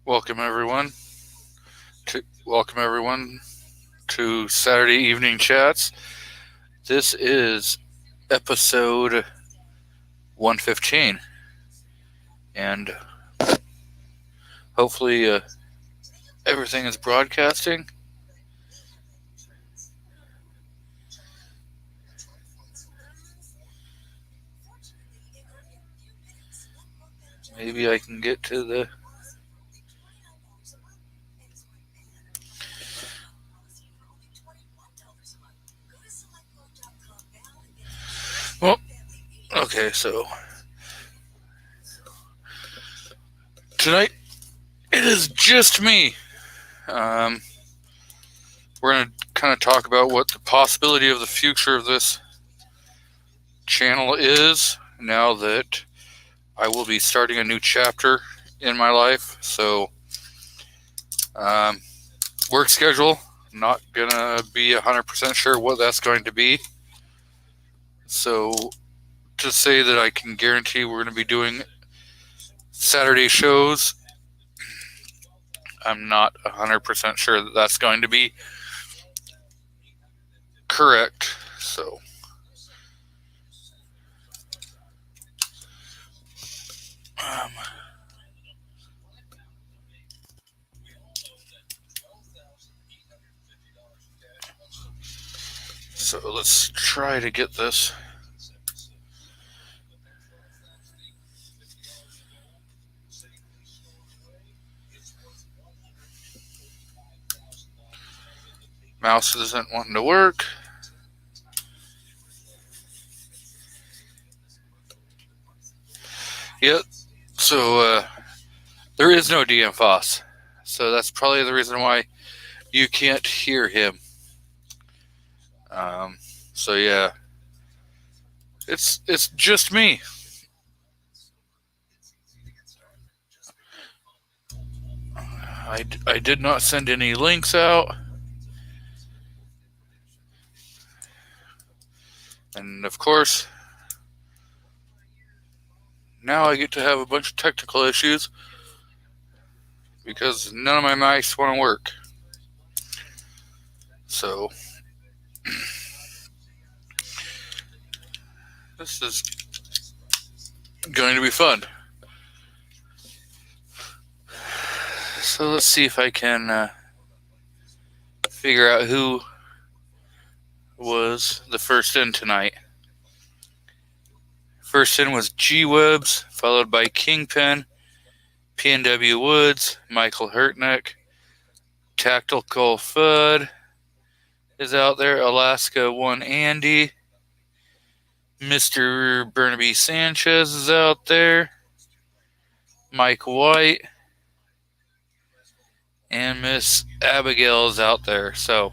Welcome everyone to Saturday Evening Chats. This is episode 115, and hopefully everything is broadcasting. Maybe I can get to the. Well, okay, so tonight it is just me. Um, we're going to kind of talk about what the possibility of the future of this channel is now that I will be starting a new chapter in my life. So, work schedule, not gonna be 100% sure what that's going to be. So, to say that I can guarantee we're going to be doing Saturday shows, I'm not 100% sure that that's going to be correct. So, let's try to get this. Mouse isn't wanting to work. Yep. So, there is no DM Foss. So that's probably the reason why you can't hear him. So yeah, it's just me. I did not send any links out, and of course, now I get to have a bunch of technical issues because none of my mics want to work. So this is going to be fun. So let's see if I can figure out who was the first in tonight. First in was G-Webs, followed by Kingpin, PNW Woods, Michael Hurtneck, Tactical Fudd is out there, Alaska 1 Andy, Mr. Burnaby Sanchez is out there, Mike White, and Miss Abigail is out there. So,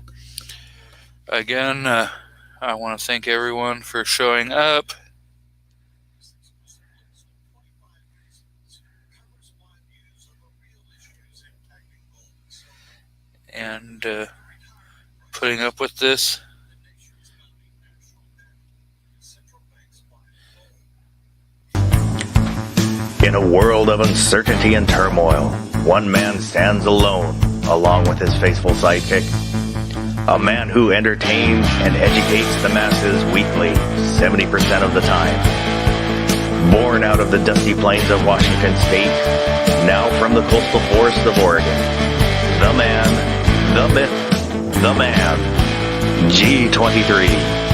again, I want to thank everyone for showing up. And putting up with this. In a world of uncertainty and turmoil, one man stands alone, along with his faithful sidekick. A man who entertains and educates the masses weekly, 70% of the time. Born out of the dusty plains of Washington State, now from the coastal forests of Oregon. The man, the myth, the man, G23.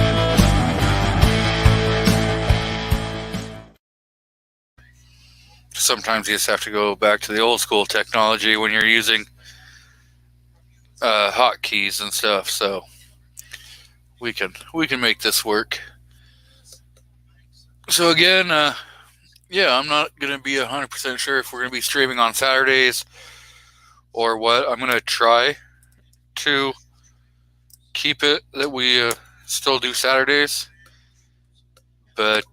Sometimes you just have to go back to the old school technology when you're using hotkeys and stuff. So we can make this work. So again, I'm not gonna be 100% sure if we're gonna be streaming on Saturdays or what. I'm gonna try to keep it that we still do Saturdays, but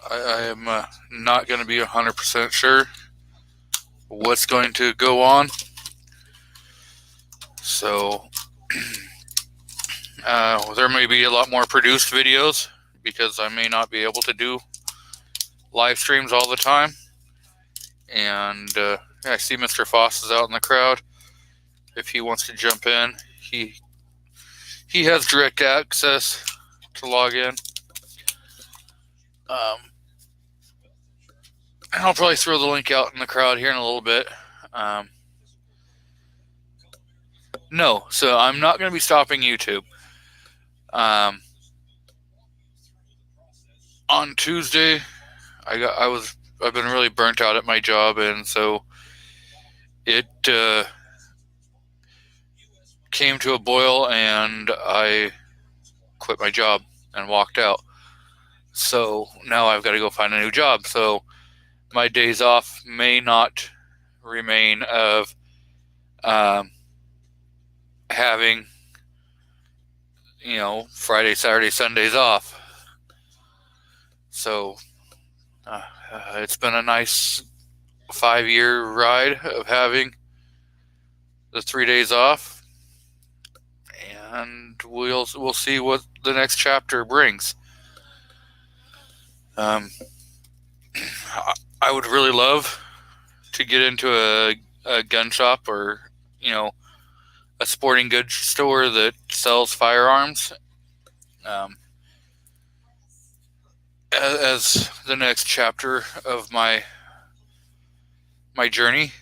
I am not going to be 100% sure what's going to go on. So there may be a lot more produced videos because I may not be able to do live streams all the time. And yeah, I see Mr. Foss is out in the crowd. If he wants to jump in, he has direct access to log in. And I'll probably throw the link out in the crowd here in a little bit. No, so I'm not going to be stopping YouTube. On Tuesday, I've been really burnt out at my job, and so it came to a boil, and I quit my job and walked out. So now I've got to go find a new job. So my days off may not remain of having, Friday, Saturday, Sundays off. So it's been a nice 5-year ride of having the 3 days off, and we'll see what the next chapter brings. I would really love to get into a gun shop or a sporting goods store that sells firearms as the next chapter of my journey.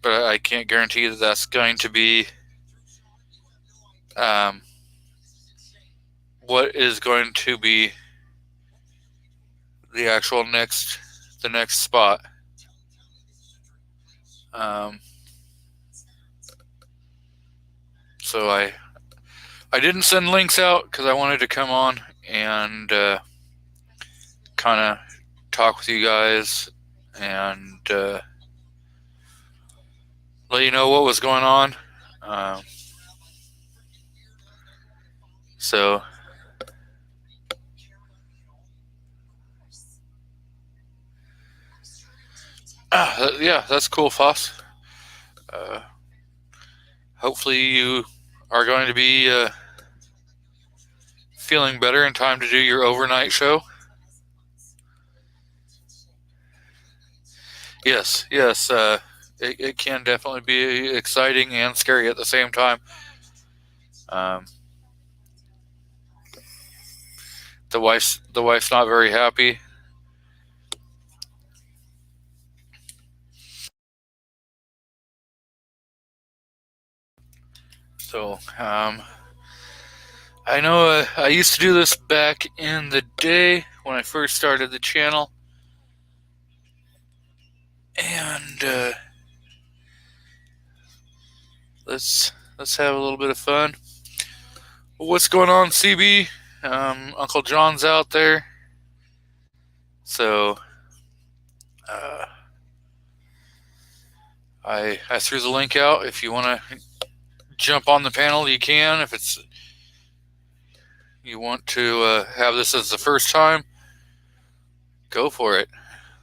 But I can't guarantee that that's going to be what is going to be the actual next spot. So I didn't send links out because I wanted to come on and kind of talk with you guys and let you know what was going on. So yeah, that's cool, Foss. Hopefully you are going to be feeling better in time to do your overnight show. Yes. It can definitely be exciting and scary at the same time. The wife's not very happy. So I know I used to do this back in the day when I first started the channel, and let's have a little bit of fun. What's going on, CB? Uncle John's out there, so I threw the link out. If you want to jump on the panel, you can. If you want to have this as the first time, go for it.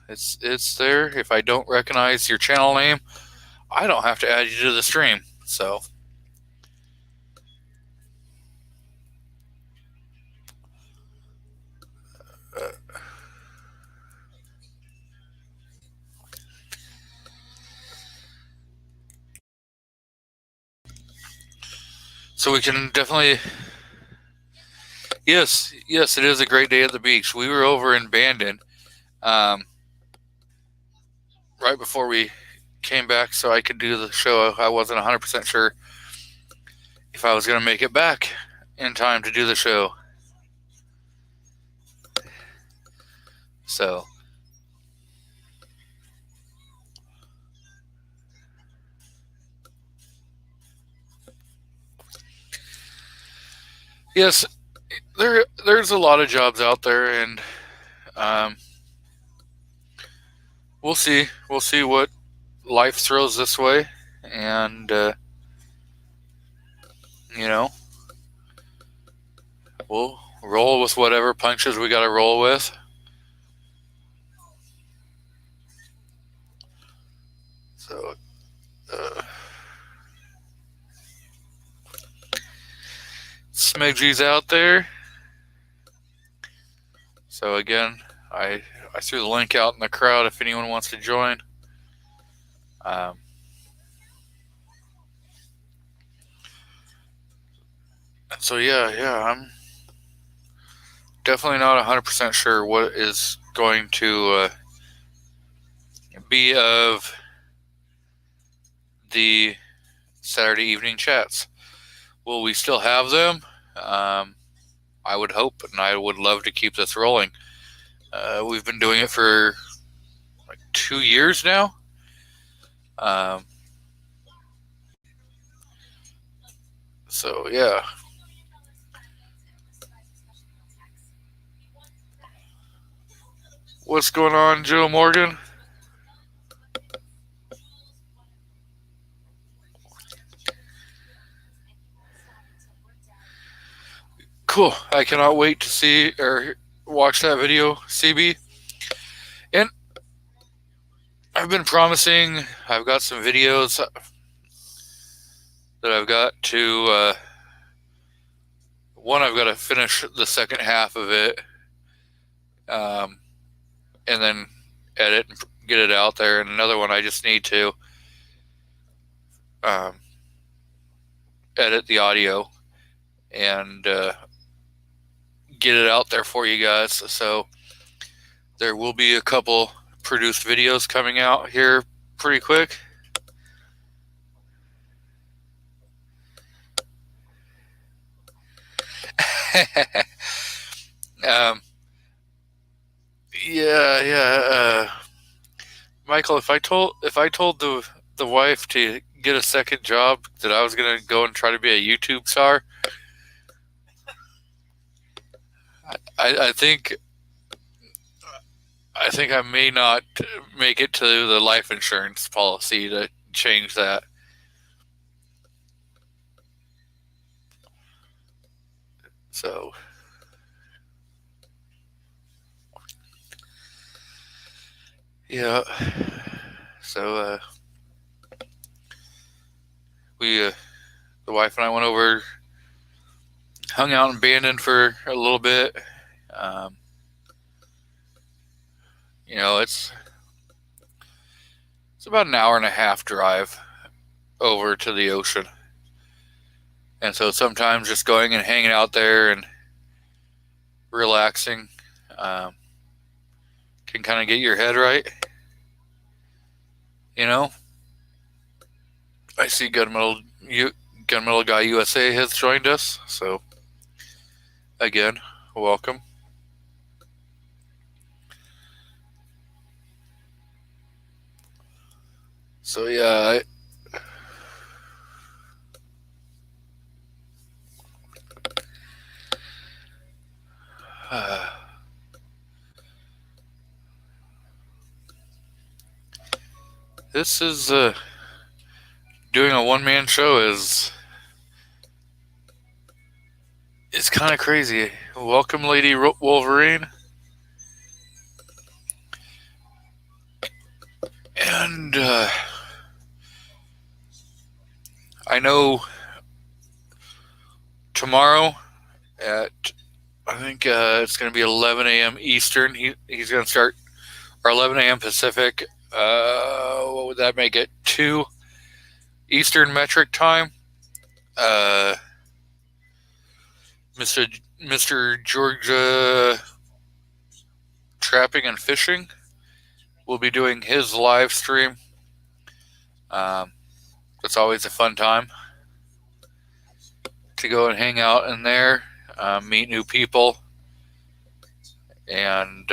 It's there. If I don't recognize your channel name, I don't have to add you to the stream. So we can definitely. Yes, it is a great day at the beach. We were over in Bandon right before we came back so I could do the show. I wasn't 100% sure if I was going to make it back in time to do the show. So yes, there's a lot of jobs out there, and we'll see what life throws this way, and we'll roll with whatever punches we got to roll with. So Smeggy's out there. So again, I threw the link out in the crowd if anyone wants to join. So yeah, I'm definitely not 100% sure what is going to be of the Saturday evening chats. Will we still have them? I would hope, and I would love to keep this rolling. We've been doing it for like 2 years now. So yeah. What's going on, Joe Morgan? Cool. I cannot wait to see or watch that video, CB. And I've been promising, I've got some videos that I've got to, one, I've got to finish the second half of it, and then edit and get it out there. And another one, I just need to edit the audio and get it out there for you guys. So there will be a couple produced videos coming out here pretty quick. Yeah. Michael, if I told the wife to get a second job that I was gonna go and try to be a YouTube star, I think I may not make it to the life insurance policy to change that. So yeah. So we the wife and I went over, hung out in Bandon for a little bit. It's about an hour and a half drive over to the ocean. And so sometimes just going and hanging out there and relaxing can kind of get your head right. I see Gunmetal Guy USA has joined us. So, again, welcome. So, yeah. This is doing a one-man show is kind of crazy. Welcome, Lady Wolverine. And I know tomorrow at, I think it's going to be 11 a.m. Eastern. He's going to start, or 11 a.m. Pacific. What would that make it? 2 Eastern metric time. Mr. Georgia Trapping and Fishing will be doing his live stream. It's always a fun time to go and hang out in there, meet new people, and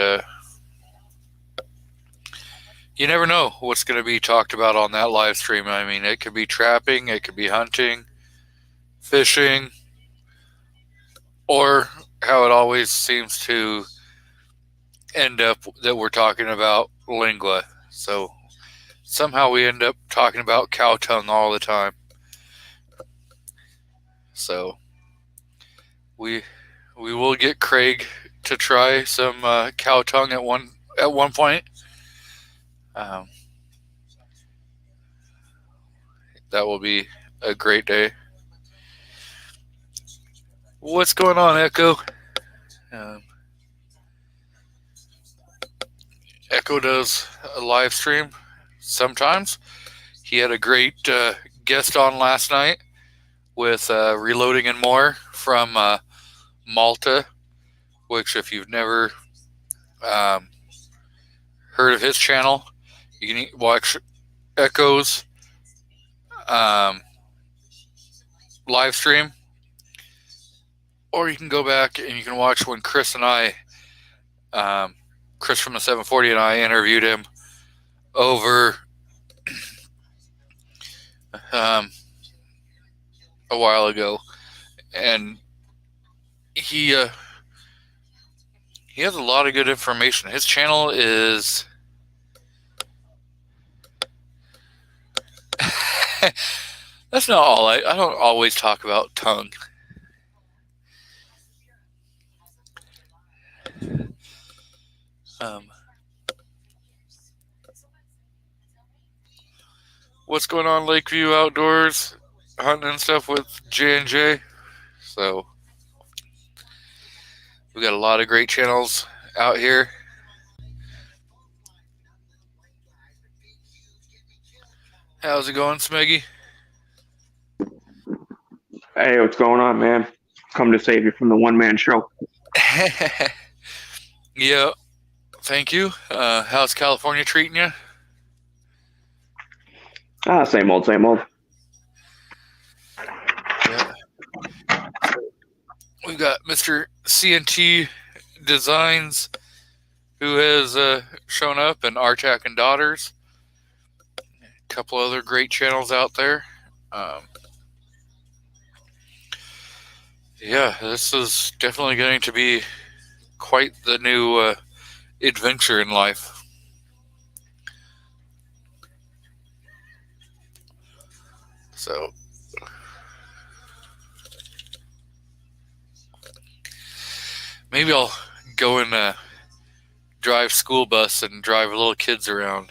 you never know what's going to be talked about on that live stream. I mean, it could be trapping, it could be hunting, fishing, or how it always seems to end up that we're talking about lingua. So somehow we end up talking about cow tongue all the time. So we will get Craig to try some cow tongue at one point. That will be a great day. What's going on, Echo? Echo does a live stream sometimes. He had a great guest on last night with Reloading and More from Malta, which if you've never um, heard of his channel, you can watch Echo's um, live stream, or you can go back and you can watch when Chris and I, Chris from the 740 and I interviewed him over a while ago, and he has a lot of good information. His channel is that's not all. I don't always talk about tongue. What's going on, Lakeview Outdoors, hunting and stuff with J&J. So we got a lot of great channels out here. How's it going, Smeggy? Hey, what's going on, man? Come to save you from the one-man show. Yeah, thank you. How's California treating you? Same old, same old. Yeah. We've got Mr. CNT Designs, who has shown up, and Artak and Daughters. A couple other great channels out there. Yeah, this is definitely going to be quite the new adventure in life. So maybe I'll go and drive school bus and drive little kids around.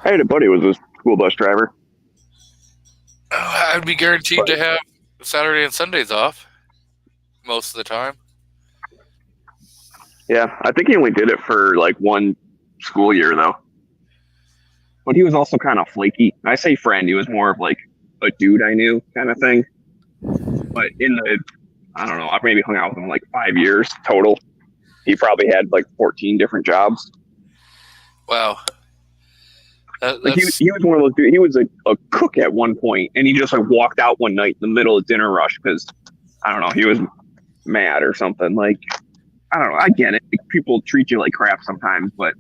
I had a buddy who was a school bus driver. I'd be guaranteed to have Saturday and Sundays off most of the time. Yeah, I think he only did it for like one school year, though. But he was also kind of flaky. I say friend, he was more of like a dude I knew kind of thing. But I don't know, I maybe hung out with him like 5 years total. He probably had like 14 different jobs. Wow. Like he was one of those dudes. He was a cook at one point, and he just like walked out one night in the middle of dinner rush because I don't know, he was mad or something. Like, I don't know. I get it. People treat you like crap sometimes, but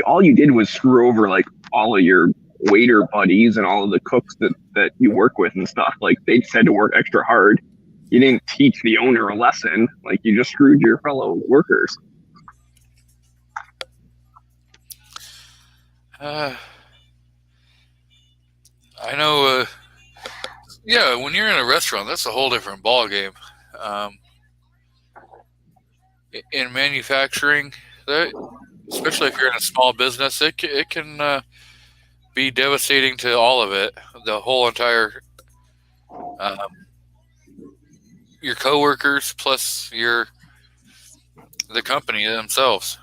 all you did was screw over like all of your waiter buddies and all of the cooks that you work with and stuff. Like, they just had to work extra hard. You didn't teach the owner a lesson. Like, you just screwed your fellow workers. I know. Yeah, when you're in a restaurant, that's a whole different ball game. In manufacturing, especially if you're in a small business, it can be devastating to all of it. The whole entire your coworkers plus the company themselves.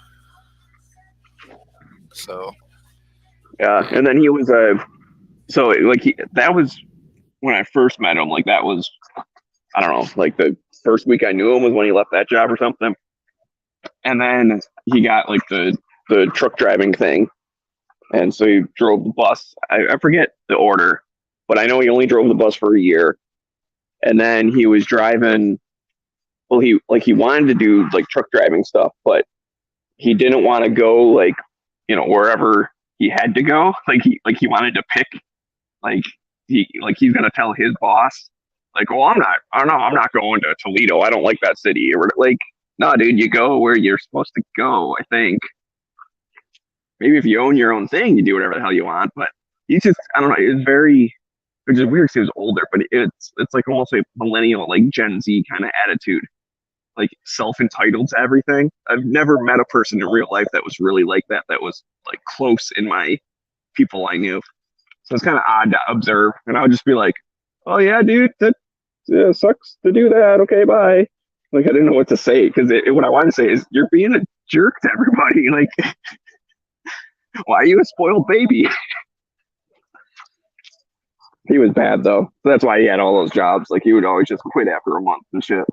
So. Yeah, and then he was that was when I first met him. Like, that was, I don't know, like the first week I knew him was when he left that job or something. And then he got like the truck driving thing, and so he drove the bus. I forget the order, but I know he only drove the bus for a year. And then he was driving. Well, he wanted to do like truck driving stuff, but he didn't want to go like, wherever he had to go. He wanted to pick, he's gonna tell his boss, like, well, I'm not going to Toledo. I don't like that city. Or like, no, dude, you go where you're supposed to go. I think maybe if you own your own thing, you do whatever the hell you want. But he's just, I don't know. It's which is weird because he was older, but it's like almost a millennial, like Gen Z kind of attitude, like self-entitled to everything. I've never met a person in real life that was really like that. That was like close in my people I knew. So it's kind of odd to observe. And I would just be like, oh yeah, dude, that sucks to do that. Okay, bye. Like I didn't know what to say because what I want to say is you're being a jerk to everybody. Like, why are you a spoiled baby? He was bad though. That's why he had all those jobs. Like he would always just quit after a month and shit.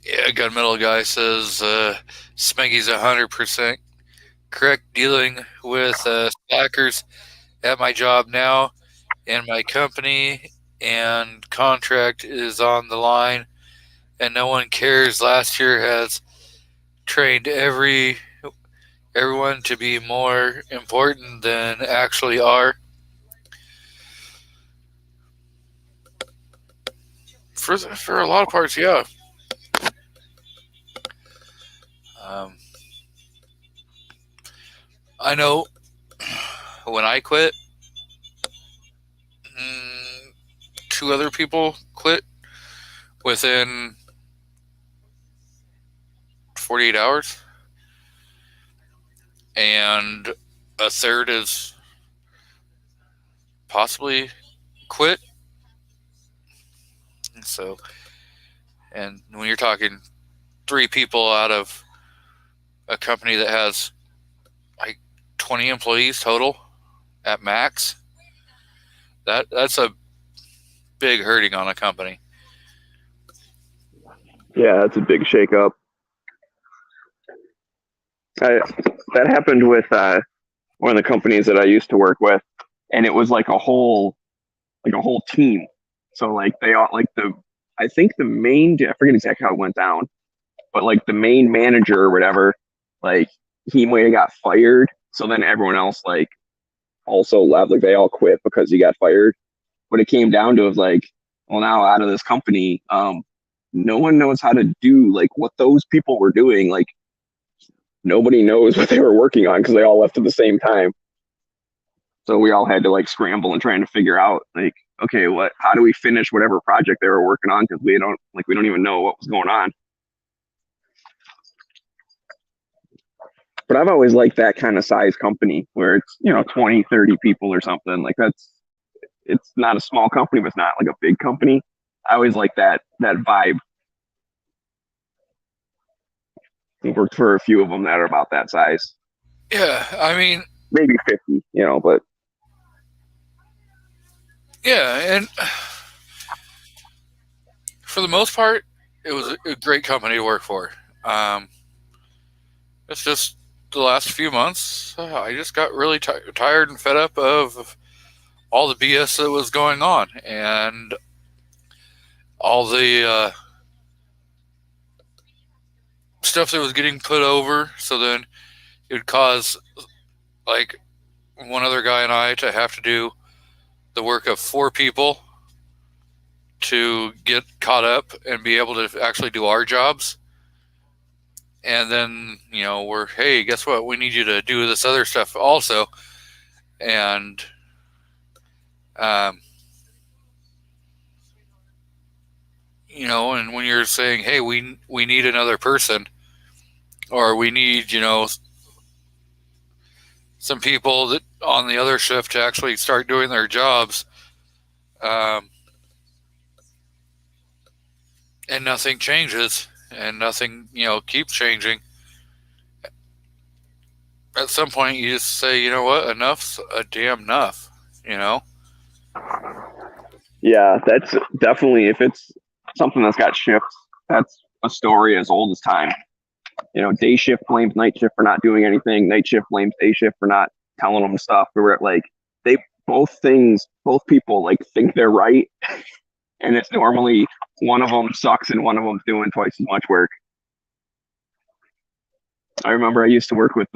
Yeah, gunmetal guy says Smeggy's 100% correct. Dealing with slackers at my job now, and my company and contract is on the line, and no one cares. Last year has trained everyone to be more important than actually are. For a lot of parts, yeah. Um, I know when I quit, two other people quit within 48 hours, and a third is possibly quit. So, and when you're talking three people out of a company that has like 20 employees total at max, that's a big hurting on a company. Yeah, that's a big shakeup. That happened with one of the companies that I used to work with, and it was like a whole team. So like they all like I think the main I forget exactly how it went down, but like the main manager or whatever, like he might have got fired. So then everyone else like also left, like they all quit because he got fired. But it came down to was like, well, now out of this company, no one knows how to do like what those people were doing. Like nobody knows what they were working on because they all left at the same time. So we all had to like scramble and trying to figure out like, okay, how do we finish whatever project they were working on? Because we don't even know what was going on. But I've always liked that kind of size company where it's, 20, 30 people or something. Like it's not a small company, but it's not like a big company. I always like that vibe. I've worked for a few of them that are about that size. Yeah, I mean, maybe 50, but yeah, and for the most part, it was a great company to work for. It's just the last few months, I just got really tired and fed up of all the BS that was going on and all the stuff that was getting put over. So then it would cause like one other guy and I to have to do the work of four people to get caught up and be able to actually do our jobs. And then, hey, guess what? We need you to do this other stuff also. And, and when you're saying, hey, we need another person, or we need, some people that on the other shift to actually start doing their jobs, and nothing changes and nothing, keeps changing. At some point, you just say, you know what, enough's a damn enough, Yeah, that's definitely, if it's something that's got shifts, that's a story as old as time. Day shift blames night shift for not doing anything. Night shift blames day shift for not telling them stuff. Where like both people like think they're right, and it's normally one of them sucks and one of them's doing twice as much work. I remember I used to work with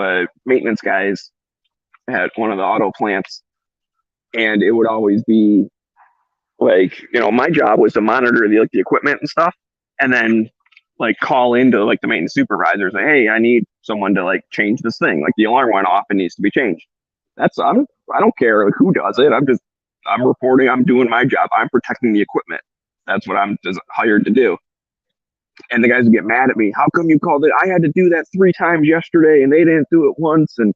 maintenance guys at one of the auto plants, and it would always be like, my job was to monitor the equipment and stuff, and then like call into like the maintenance supervisor and say, hey, I need someone to like change this thing. Like the alarm went off and needs to be changed. I don't care like who does it. I'm reporting. I'm doing my job. I'm protecting the equipment. That's what I'm hired to do. And the guys would get mad at me. How come you called it? I had to do that 3 times yesterday and they didn't do it once. And,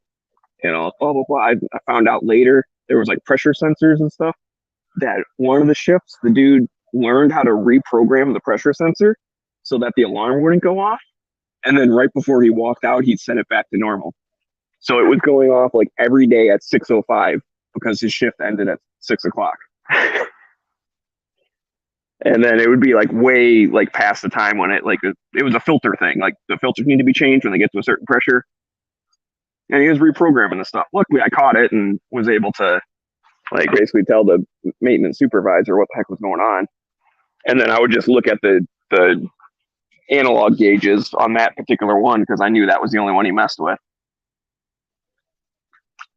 blah, blah, blah. I found out later there was like pressure sensors and stuff that one of the shifts, the dude learned how to reprogram the pressure sensor so that the alarm wouldn't go off. And then right before he walked out, he'd set it back to normal. So it was going off like every day at 6:05 because his shift ended at 6 o'clock. And then it would be like way like past the time when it was a filter thing. Like the filters need to be changed when they get to a certain pressure. And he was reprogramming the stuff. Luckily, I caught it and was able to like basically tell the maintenance supervisor what the heck was going on. And then I would just look at the analog gauges on that particular one because I knew that was the only one he messed with.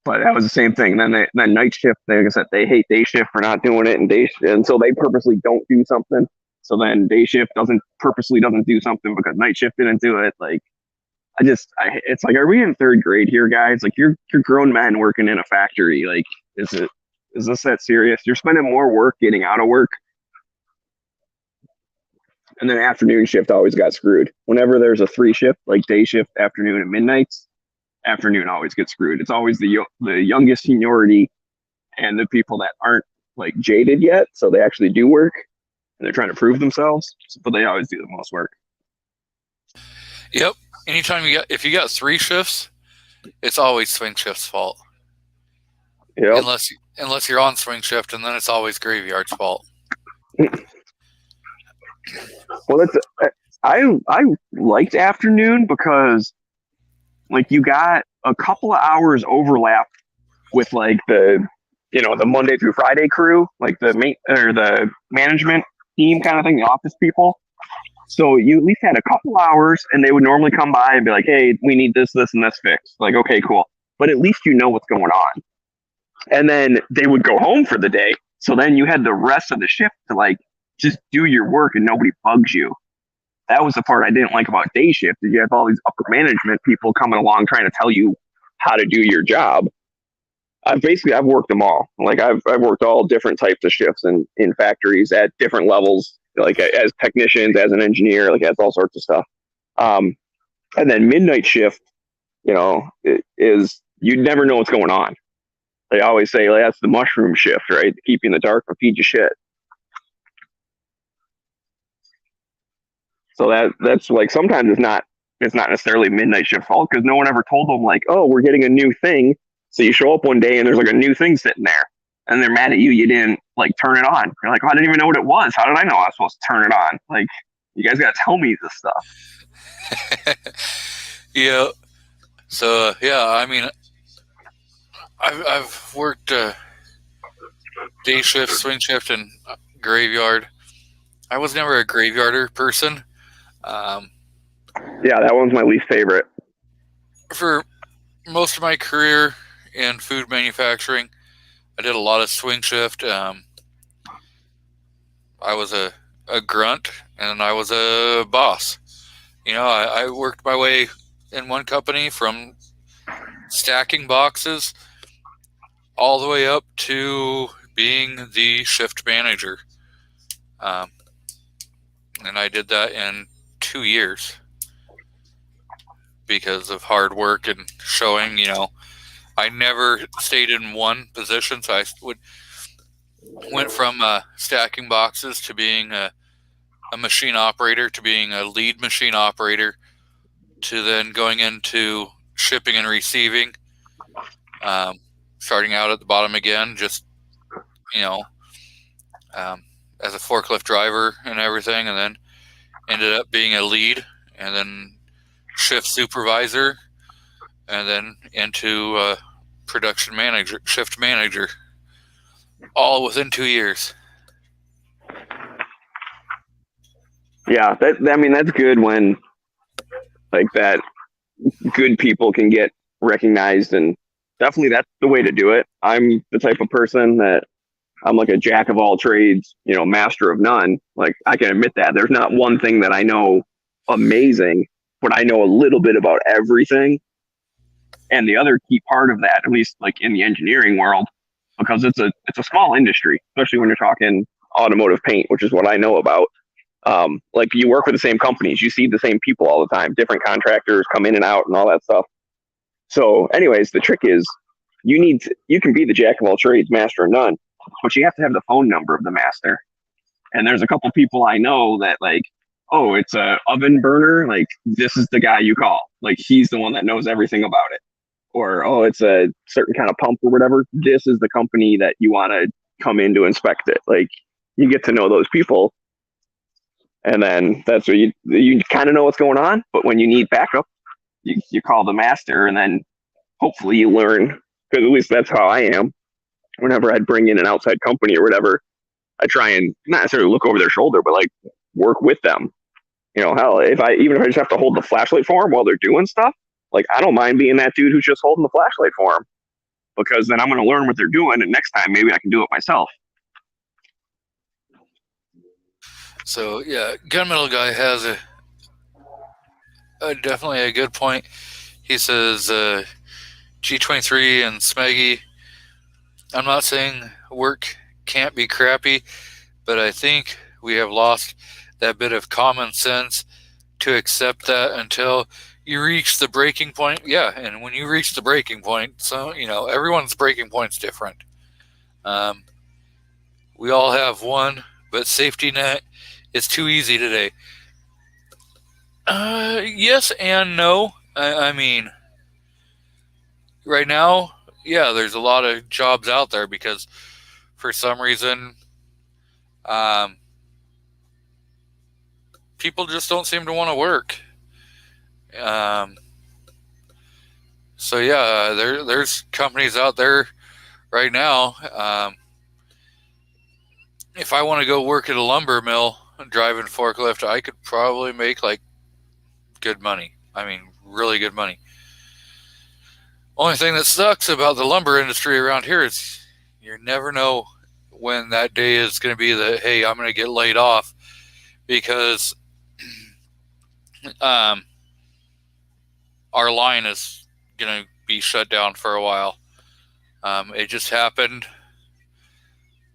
But that was the same thing. Then night shift, like I said, they hate day shift for not doing it, and so they purposely don't do something. So then day shift purposely doesn't do something because night shift didn't do it. Like it's like, are we in 3rd grade here, guys? Like you're grown men working in a factory. Like, is this that serious? You're spending more work getting out of work. And then afternoon shift always got screwed. Whenever there's a 3 shift, like day shift, afternoon, and midnights, afternoon always gets screwed. It's always the youngest seniority and the people that aren't like jaded yet, so they actually do work and they're trying to prove themselves, but they always do the most work. Yep. Anytime if you got 3 shifts, it's always swing shift's fault. Yeah. Unless you're on swing shift, and then it's always graveyard's fault. Well, I liked afternoon because like you got a couple of hours overlap with like the Monday through Friday crew, like the management team kind of thing, the office people. So you at least had a couple hours, and they would normally come by and be like, "Hey, we need this, this, and this fixed." Like, okay, cool. But at least you know what's going on. And then they would go home for the day. So then you had the rest of the shift to like just do your work and nobody bugs you. That was the part I didn't like about day shift. You have all these upper management people coming along trying to tell you how to do your job. I've worked them all. Like I've worked all different types of shifts in factories at different levels, like as technicians, as an engineer, like as all sorts of stuff. And then midnight shift, is you never know what's going on. They always say, like, that's the mushroom shift, right? To keep you in the dark and feed you shit. So that's like sometimes it's not necessarily midnight shift fault because no one ever told them like, oh, we're getting a new thing. So you show up one day and there's like a new thing sitting there, and they're mad at you. You didn't like turn it on. You're like, oh, I didn't even know what it was. How did I know I was supposed to turn it on? Like, you guys got to tell me this stuff. Yeah. So I mean, I've worked day shift, swing shift, and graveyard. I was never a graveyarder person. Yeah, that one's my least favorite. For most of my career in food manufacturing, I did a lot of swing shift. I was a grunt, and I was a boss. I worked my way in one company from stacking boxes all the way up to being the shift manager. And I did that in 2 years because of hard work and showing, I never stayed in one position. So I went from stacking boxes to being a machine operator to being a lead machine operator to then going into shipping and receiving, starting out at the bottom again, just, as a forklift driver and everything, and then ended up being a lead and then shift supervisor and then into production manager, shift manager, all within 2 years. Yeah, that's good when like that good people can get recognized, and definitely that's the way to do it. I'm the type of person that I'm like a jack of all trades, master of none. Like I can admit that there's not one thing that I know amazing, but I know a little bit about everything. And the other key part of that, at least like in the engineering world, because it's a small industry, especially when you're talking automotive paint, which is what I know about. Like you work with the same companies, you see the same people all the time, different contractors come in and out and all that stuff. So anyways, the trick is you can be the jack of all trades, master of none, but you have to have the phone number of the master. And there's a couple people I know that like, oh, it's a oven burner. Like this is the guy you call. Like he's the one that knows everything about it. Or, oh, it's a certain kind of pump or whatever. This is the company that you want to come in to inspect it. Like you get to know those people. And then that's where you kind of know what's going on. But when you need backup, you call the master, and then hopefully you learn, because at least that's how I am. Whenever I'd bring in an outside company or whatever, I try and not necessarily look over their shoulder, but like work with them. You know, hell, even if I just have to hold the flashlight for them while they're doing stuff, like I don't mind being that dude who's just holding the flashlight for them, because then I'm going to learn what they're doing, and next time maybe I can do it myself. So yeah, Gunmetal Guy has a definitely a good point. He says G23 and Smeggy. I'm not saying work can't be crappy, but I think we have lost that bit of common sense to accept that until you reach the breaking point. Yeah, and when you reach the breaking point, so everyone's breaking point's different. We all have one, but safety net is too easy today. Yes and no. I mean, right now, yeah, there's a lot of jobs out there because for some reason, people just don't seem to want to work. So yeah, there's companies out there right now. If I want to go work at a lumber mill driving forklift, I could probably make like good money. I mean, really good money. Only thing that sucks about the lumber industry around here is you never know when that day is going to be that, hey, I'm going to get laid off because our line is going to be shut down for a while. It just happened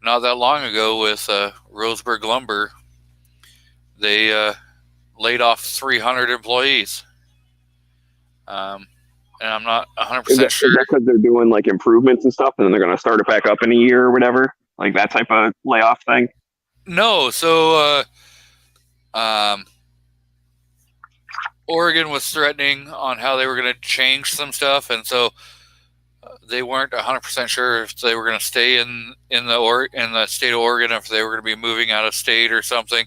not that long ago with Roseburg Lumber. They laid off 300 employees. And I'm not 100% sure. Is that because they're doing like improvements and stuff, and then they're going to start it back up in a year or whatever? Like that type of layoff thing? No. So Oregon was threatening on how they were going to change some stuff, and so they weren't 100% sure if they were going to stay in the state of Oregon, if they were going to be moving out of state or something.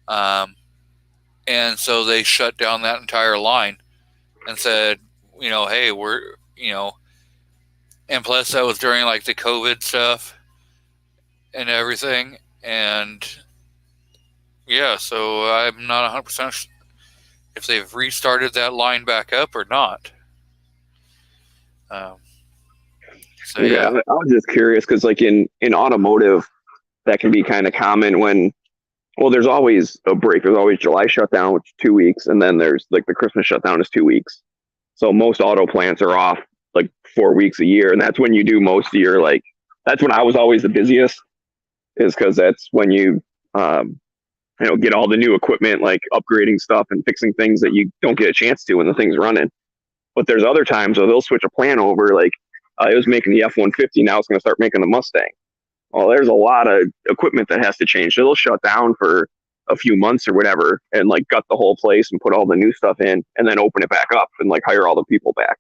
And so they shut down that entire line and said, hey, we're, and plus that was during like the COVID stuff and everything. And yeah, so I'm not 100% if they've restarted that line back up or not. So yeah, I was just curious because like in automotive, that can be kind of common when, well, there's always a break. There's always July shutdown, which is 2 weeks. And then there's like the Christmas shutdown is 2 weeks. So most auto plants are off like 4 weeks a year. And that's when you do most of your, like, that's when I was always the busiest, is because that's when you, get all the new equipment, like upgrading stuff and fixing things that you don't get a chance to when the thing's running. But there's other times where they'll switch a plant over, like it was making the F-150, now it's going to start making the Mustang. Well, there's a lot of equipment that has to change. So they'll shut down for a few months or whatever and like gut the whole place and put all the new stuff in and then open it back up and like hire all the people back.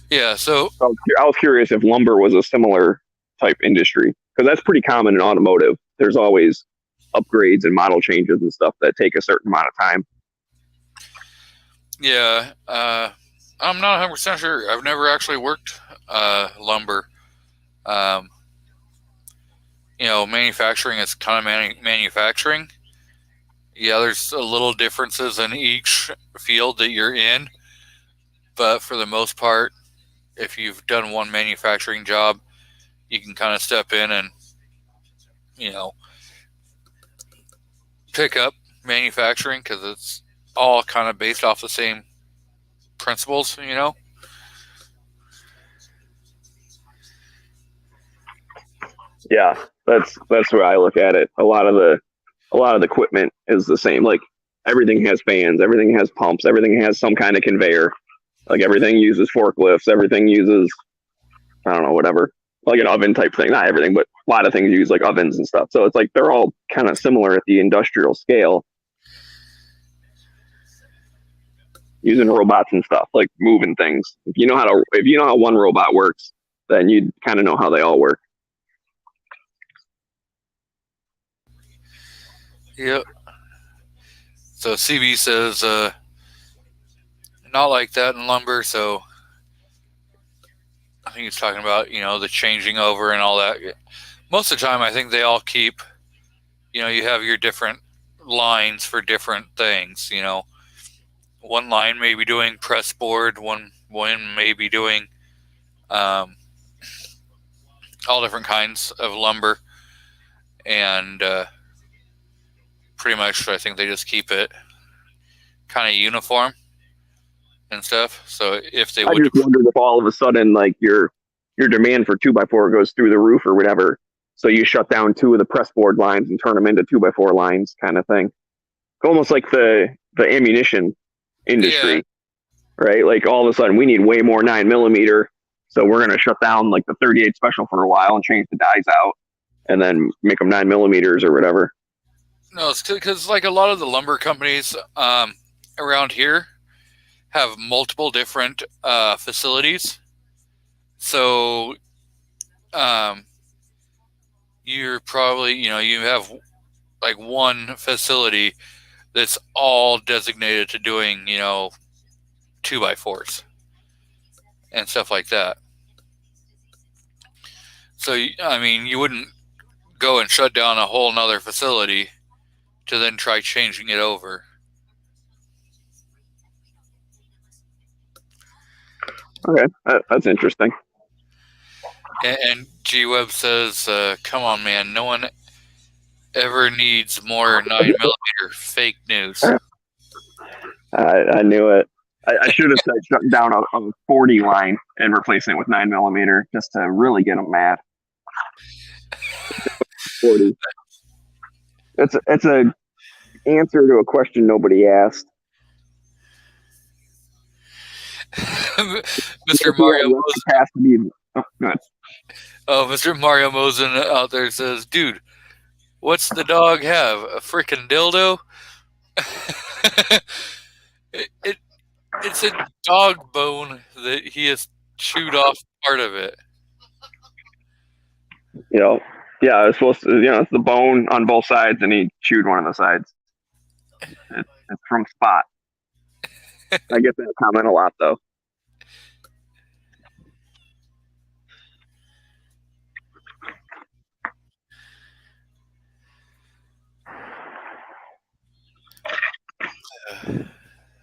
Yeah, so I was curious if lumber was a similar type industry, because that's pretty common in automotive. There's always upgrades and model changes and stuff that take a certain amount of time. Yeah, I'm not 100% sure. I've never actually worked lumber. Manufacturing is kind of manufacturing. Yeah, there's a little differences in each field that you're in, but for the most part, if you've done one manufacturing job, you can kind of step in and, pick up manufacturing because it's all kind of based off the same principles, Yeah, that's where I look at it. A lot of the a lot of the equipment is the same. Like everything has fans, everything has pumps, everything has some kind of conveyor. Like everything uses forklifts, everything uses, I don't know, whatever, like an oven type thing. Not everything, but a lot of things use like ovens and stuff. So it's like they're all kind of similar at the industrial scale, using robots and stuff, like moving things. If you know how one robot works, then you kind of know how they all work. Yep. So CB says, not like that in lumber. So I think he's talking about, the changing over and all that. Most of the time, I think they all keep, you have your different lines for different things. One line may be doing press board, one may be doing all different kinds of lumber, and pretty much I think they just keep it kind of uniform and stuff. So if they would, I just wondered if all of a sudden like your demand for 2x4 goes through the roof or whatever, so you shut down 2 of the press board lines and turn them into 2x4 lines, kind of thing. Almost like the ammunition industry, right? Like all of a sudden we need way more 9mm, so we're gonna shut down like the 38 special for a while and change the dies out, and then make them 9mm or whatever. No, it's because like a lot of the lumber companies around here have multiple different facilities. So you're probably, you have like one facility that's all designated to doing, 2x4s and stuff like that. So, I mean, you wouldn't go and shut down a whole nother facility to then try changing it over. Okay, that's interesting. And G Web says, come on, man, no one ever needs more 9mm. Fake news. I knew it. I should have said shutting down a 40 line and replacing it with 9mm just to really get them mad. 40. It's a answer to a question nobody asked. Mr. Mario Mosen. Mr. Mario Mosen out there says, dude, what's the dog have? A freaking dildo? It's a dog bone that he has chewed off part of it. Yeah, it's supposed to, it's the bone on both sides, and he chewed one of the sides. It's from Spot. I get that comment a lot, though.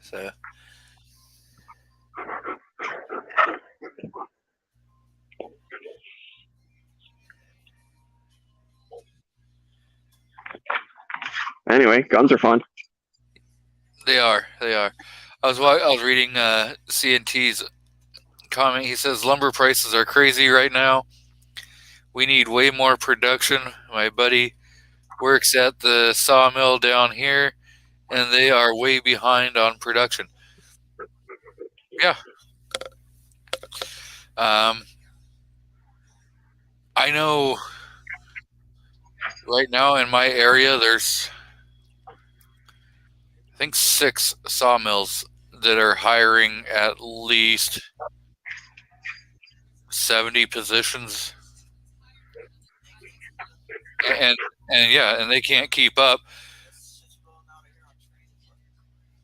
So. Anyway, guns are fun. They are. I was reading CNT's comment. He says lumber prices are crazy right now. We need way more production. My buddy works at the sawmill down here, and they are way behind on production. Yeah. I know right now in my area there's, I think, 6 sawmills that are hiring at least 70 positions. And they can't keep up.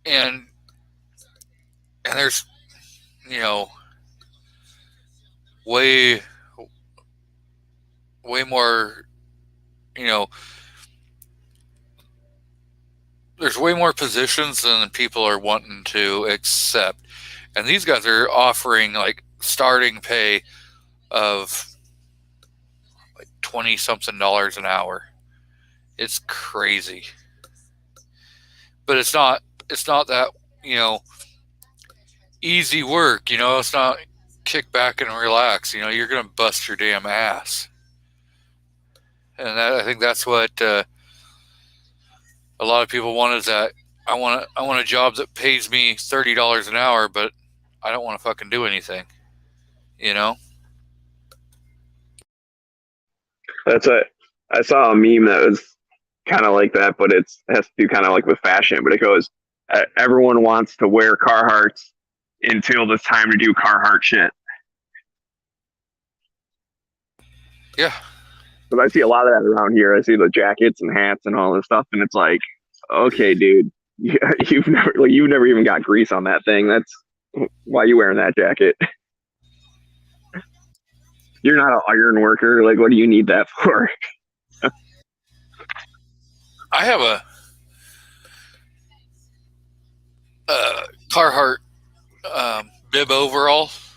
And there's, way more, there's way more positions than people are wanting to accept. And these guys are offering like starting pay of like $20-something an hour. It's crazy. But it's not that, easy work, it's not kick back and relax, you're going to bust your damn ass. And I think that's what a lot of people want is that I want a job that pays me $30 an hour, but I don't want to fucking do anything. You know? That's a. I saw a meme that was kind of like that, but it has to do kind of like with fashion. But it goes, everyone wants to wear Carhartts until it's time to do Carhartt shit. Yeah. But I see a lot of that around here. I see the jackets and hats and all this stuff, and it's like, okay, dude, you've never even got grease on that thing. That's why you wearing that jacket. You're not an iron worker. Like, what do you need that for? I have a Carhartt bib overalls,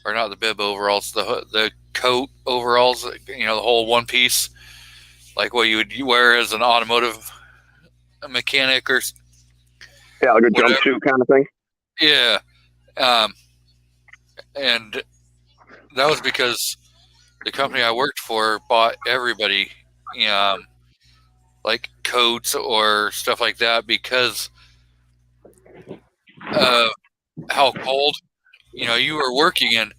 or not the bib overalls, the coat overalls. You know, the whole one piece, like what you would wear as an automotive mechanic or Yeah, like a whatever. jumpsuit kind of thing. Yeah, and that was because the company I worked for bought everybody, like coats or stuff like that because of how cold. You know, you were working in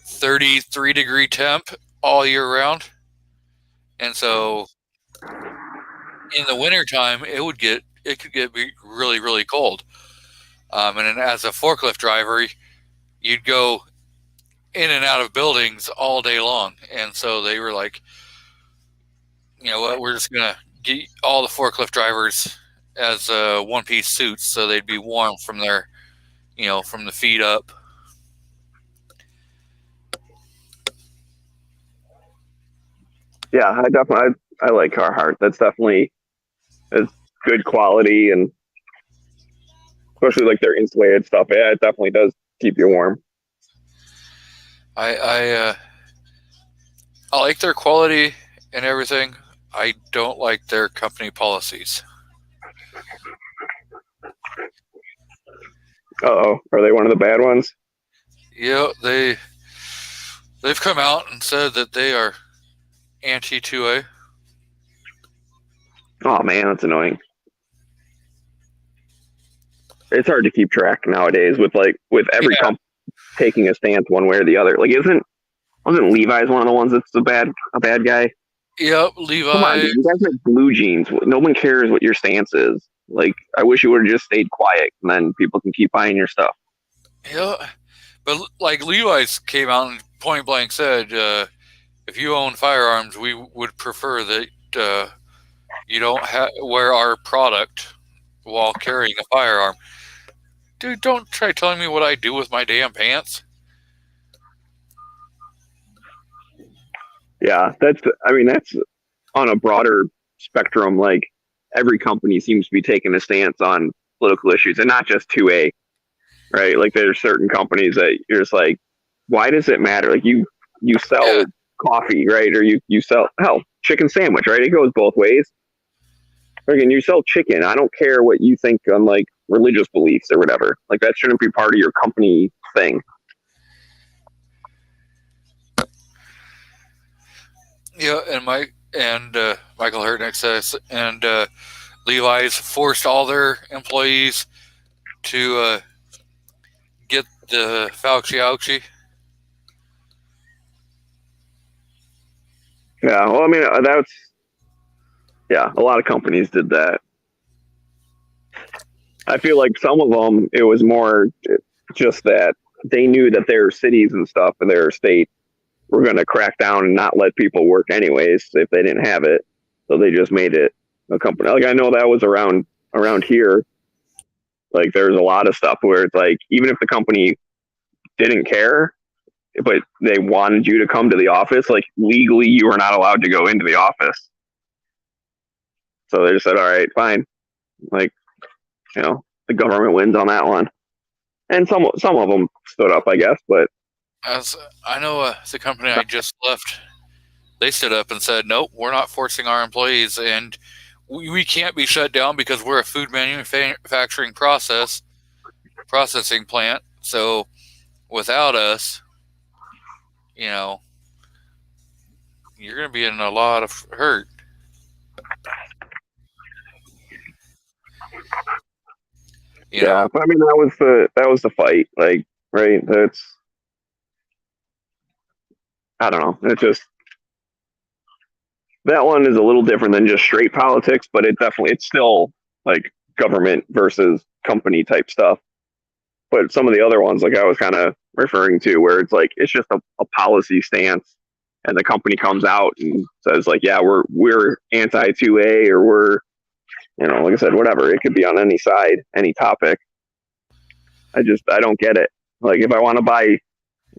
33-degree temp all year round, and so in the wintertime it could get really really cold. And then as a forklift driver, you'd go in and out of buildings all day long, and so they were like, you know what, we're just gonna get all the forklift drivers as one-piece suits so they'd be warm from their, from the feet up. Yeah, I like Carhartt. That's definitely it's good quality, and especially like their insulated stuff. Yeah, it definitely does keep you warm. I like their quality and everything. I don't like their company policies. Oh, are they one of the bad ones? Yeah, they've come out and said that they are anti 2A. Oh man, that's annoying. It's hard to keep track nowadays with every Yeah. company taking a stance one way or the other. Like, wasn't Levi's one of the ones that's a bad guy? Yep, Come on, Levi. dude, you guys make blue jeans. No one cares what your stance is. Like, I wish you would have just stayed quiet, and then people can keep buying your stuff. Yeah, but like Levi's came out and point blank said, if you own firearms, we would prefer that you don't wear our product while carrying a firearm. Dude, don't try telling me what I do with my damn pants. Yeah, that's on a broader spectrum. Like, every company seems to be taking a stance on political issues, and not just 2A, right? Like, there's certain companies that you're just like, why does it matter? Like, you sell Yeah. coffee, right? Or you sell, hell, chicken sandwich, right? It goes both ways. Again, you sell chicken. I don't care what you think on like religious beliefs or whatever. Like, that shouldn't be part of your company thing. Yeah, and Michael Hurtnick says, and Levi's forced all their employees to get the Fauci ouchie. Yeah, well, I mean, a lot of companies did that. I feel like some of them, it was more just that they knew that their cities and stuff and their state were going to crack down and not let people work anyways if they didn't have it. So they just made it a company. Like, I know that was around here. Like, there's a lot of stuff where it's like, even if the company didn't care, but they wanted you to come to the office, like, legally you were not allowed to go into the office. So they just said, all right, fine. Like, the government wins on that one. And some of them stood up, I guess, but As I know, the company I just left, they stood up and said, "Nope, we're not forcing our employees, and we can't be shut down because we're a food manufacturing processing plant. So without us, you're going to be in a lot of hurt." You know, Yeah, but I mean that was the fight. Like, right? That's I don't know. It just that one is a little different than just straight politics, but it's still like government versus company type stuff. But some of the other ones, like I was kind of referring to, where it's like it's just a policy stance, and the company comes out and says like, yeah, we're anti 2A, or we're like I said, whatever. It could be on any side, any topic. I don't get it. Like if I want to buy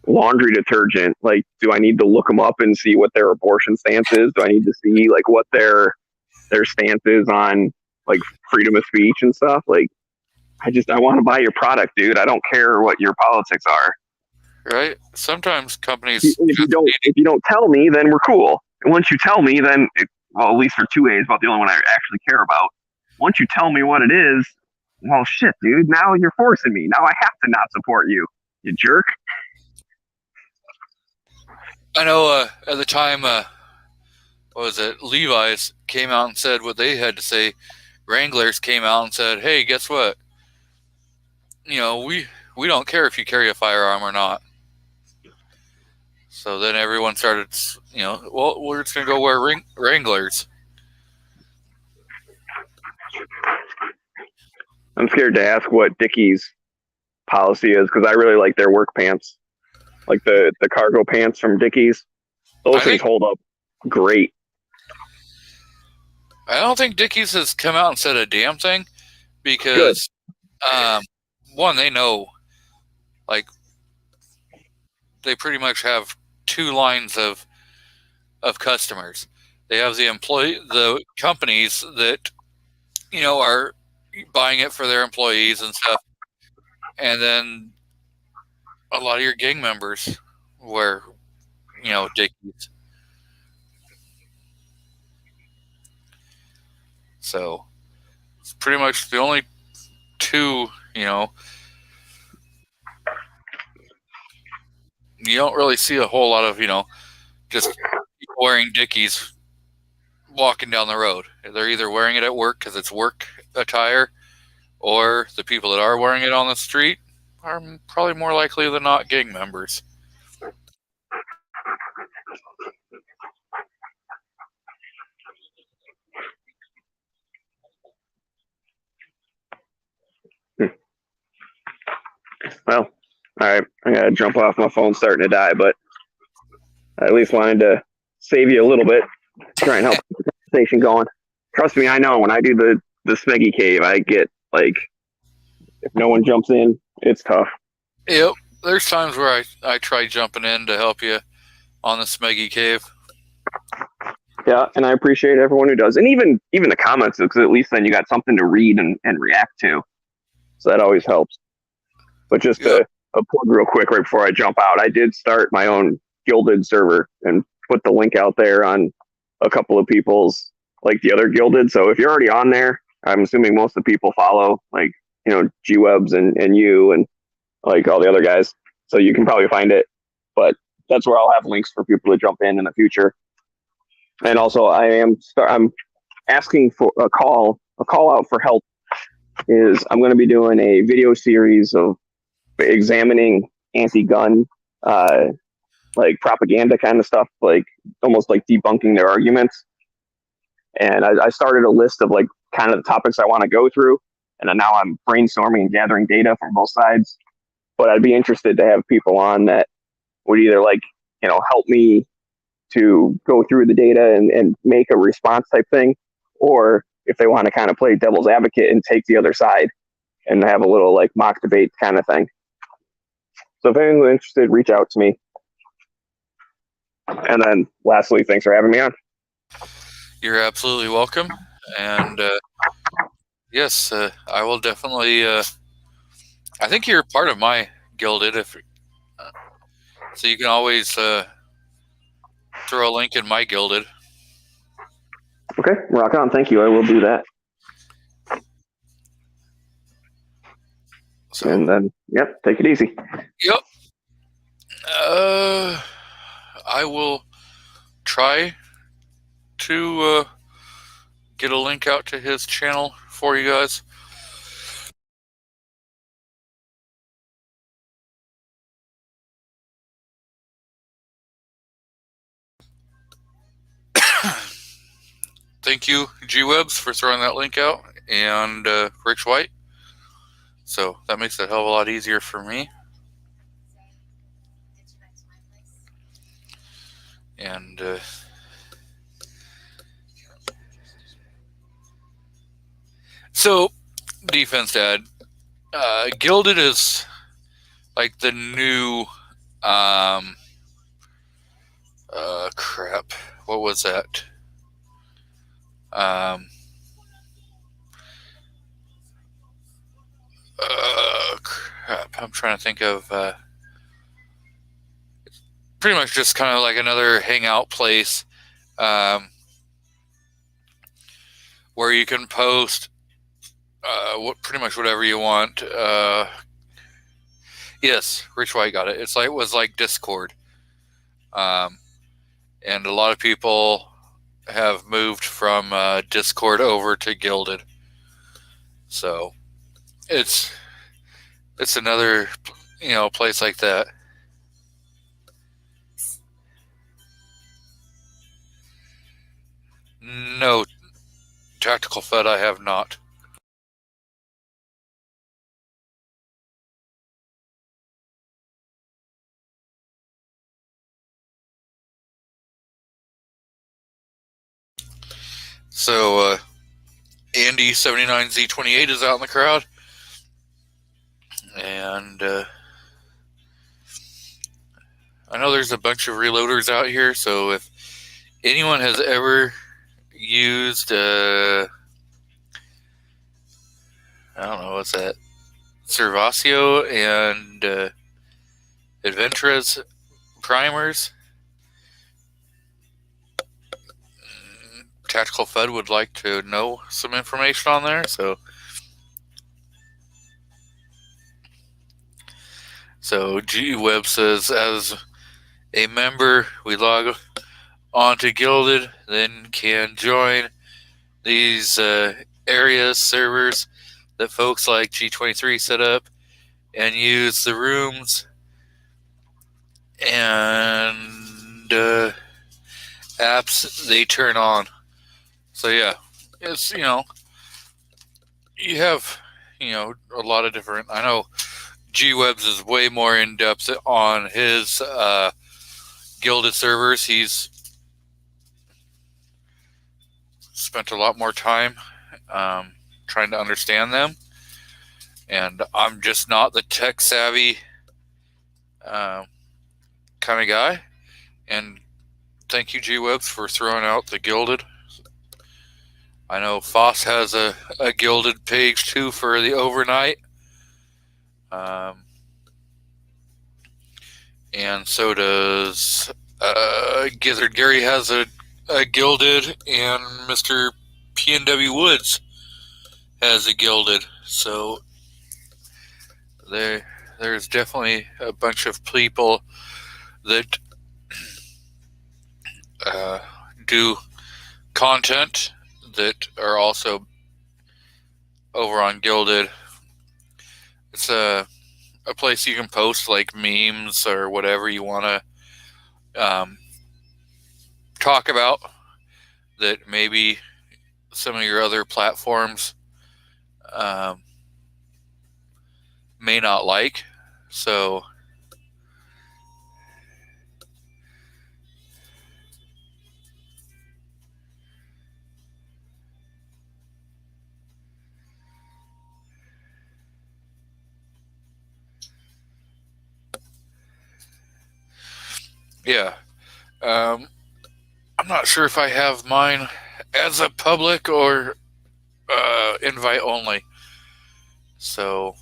laundry detergent, like do I need to look them up and see what their abortion stance is? Do I need to see like what their stance is on like freedom of speech and stuff? Like I want to buy your product, dude. I don't care what your politics are. right? Sometimes companies If you don't tell me, then we're cool. And once you tell me, then at least for 2A is about the only one I actually care about. Once you tell me what it is, well, shit, dude. Now you're forcing me. Now I have to not support you, you jerk. I know at the time, what was it? Levi's came out and said what they had to say. Wranglers came out and said, "Hey, guess what? We don't care if you carry a firearm or not." So then everyone started, well, we're just gonna go wear Wranglers. I'm scared to ask what Dickies' policy is because I really like their work pants, like the cargo pants from Dickies. Those things hold up great. I don't think Dickies has come out and said a damn thing because, one, they know, like, they pretty much have two lines of customers. They have the companies that are buying it for their employees and stuff, and then a lot of your gang members wear Dickies. So it's pretty much the only two, you don't really see a whole lot of, just people wearing Dickies walking down the road. They're either wearing it at work because it's work attire, or the people that are wearing it on the street are probably more likely than not gang members. Well, all right. I gotta jump off. My phone's starting to die, but I at least wanted to save you a little bit, try and help the conversation going. Trust me, I know when I do the Smeggy Cave, I get like, if no one jumps in, it's tough. Yep. There's times where I try jumping in to help you on the Smeggy Cave. Yeah, and I appreciate everyone who does, and even the comments, because at least then you got something to read and react to. So that always helps. But just a plug real quick right before I jump out, I did start my own Gilded server and put the link out there on a couple of people's, like the other Gilded. So if you're already on there, I'm assuming most of the people follow, like, G-Webs and you and like all the other guys. So you can probably find it. But that's where I'll have links for people to jump in the future. And also I'm asking for a call out for help. I'm going to be doing a video series of examining anti-gun like propaganda kind of stuff, like almost like debunking their arguments. And I started a list of like kind of the topics I want to go through, and then now I'm brainstorming and gathering data from both sides. But I'd be interested to have people on that would either like help me to go through the data and make a response type thing, or if they want to kind of play devil's advocate and take the other side and have a little like mock debate kind of thing. So if anyone's interested, reach out to me. And then lastly, thanks for having me on. You're absolutely welcome. And yes, I will definitely. I think you're part of my Gilded, so you can always throw a link in my Gilded. Okay, rock on. Thank you. I will do that. So, and then, take it easy. Yep. I will try to get a link out to his channel for you guys. thank you, G-Webs, for throwing that link out, and Rich White. So that makes it a hell of a lot easier for me. And so, Defense Dad, Gilded is like the new crap. What was that? Crap. I'm trying to think of pretty much just kind of like another hangout place where you can post pretty much whatever you want. Yes, Rich White got it. It was like Discord. And a lot of people have moved from Discord over to Gilded. So it's another place like that. No, Tactical Fed I have not. So Andy 79Z28 is out in the crowd, and I know there's a bunch of reloaders out here. So if anyone has ever used I don't know, what's that, Servacio and Adventurez primers, Tactical Fed would like to know some information on there. So G-Web says, as a member, we log on to Gilded, then can join these area servers that folks like G23 set up and use the rooms and apps they turn on. So yeah, it's, you have, a lot of different, I know G-Webs is way more in depth on his Gilded servers. He's spent a lot more time trying to understand them, and I'm just not the tech savvy kind of guy. And thank you, G-Webs, for throwing out the Gilded. I know Foss has a Gilded page too for the overnight. And so does Gizzard Gary has a Gilded, and Mr. PNW Woods has a Gilded. So there's definitely a bunch of people that do content that are also over on Gilded. It's a place you can post like memes or whatever you want to talk about that maybe some of your other platforms may not like. So yeah, I'm not sure if I have mine as a public or invite only. So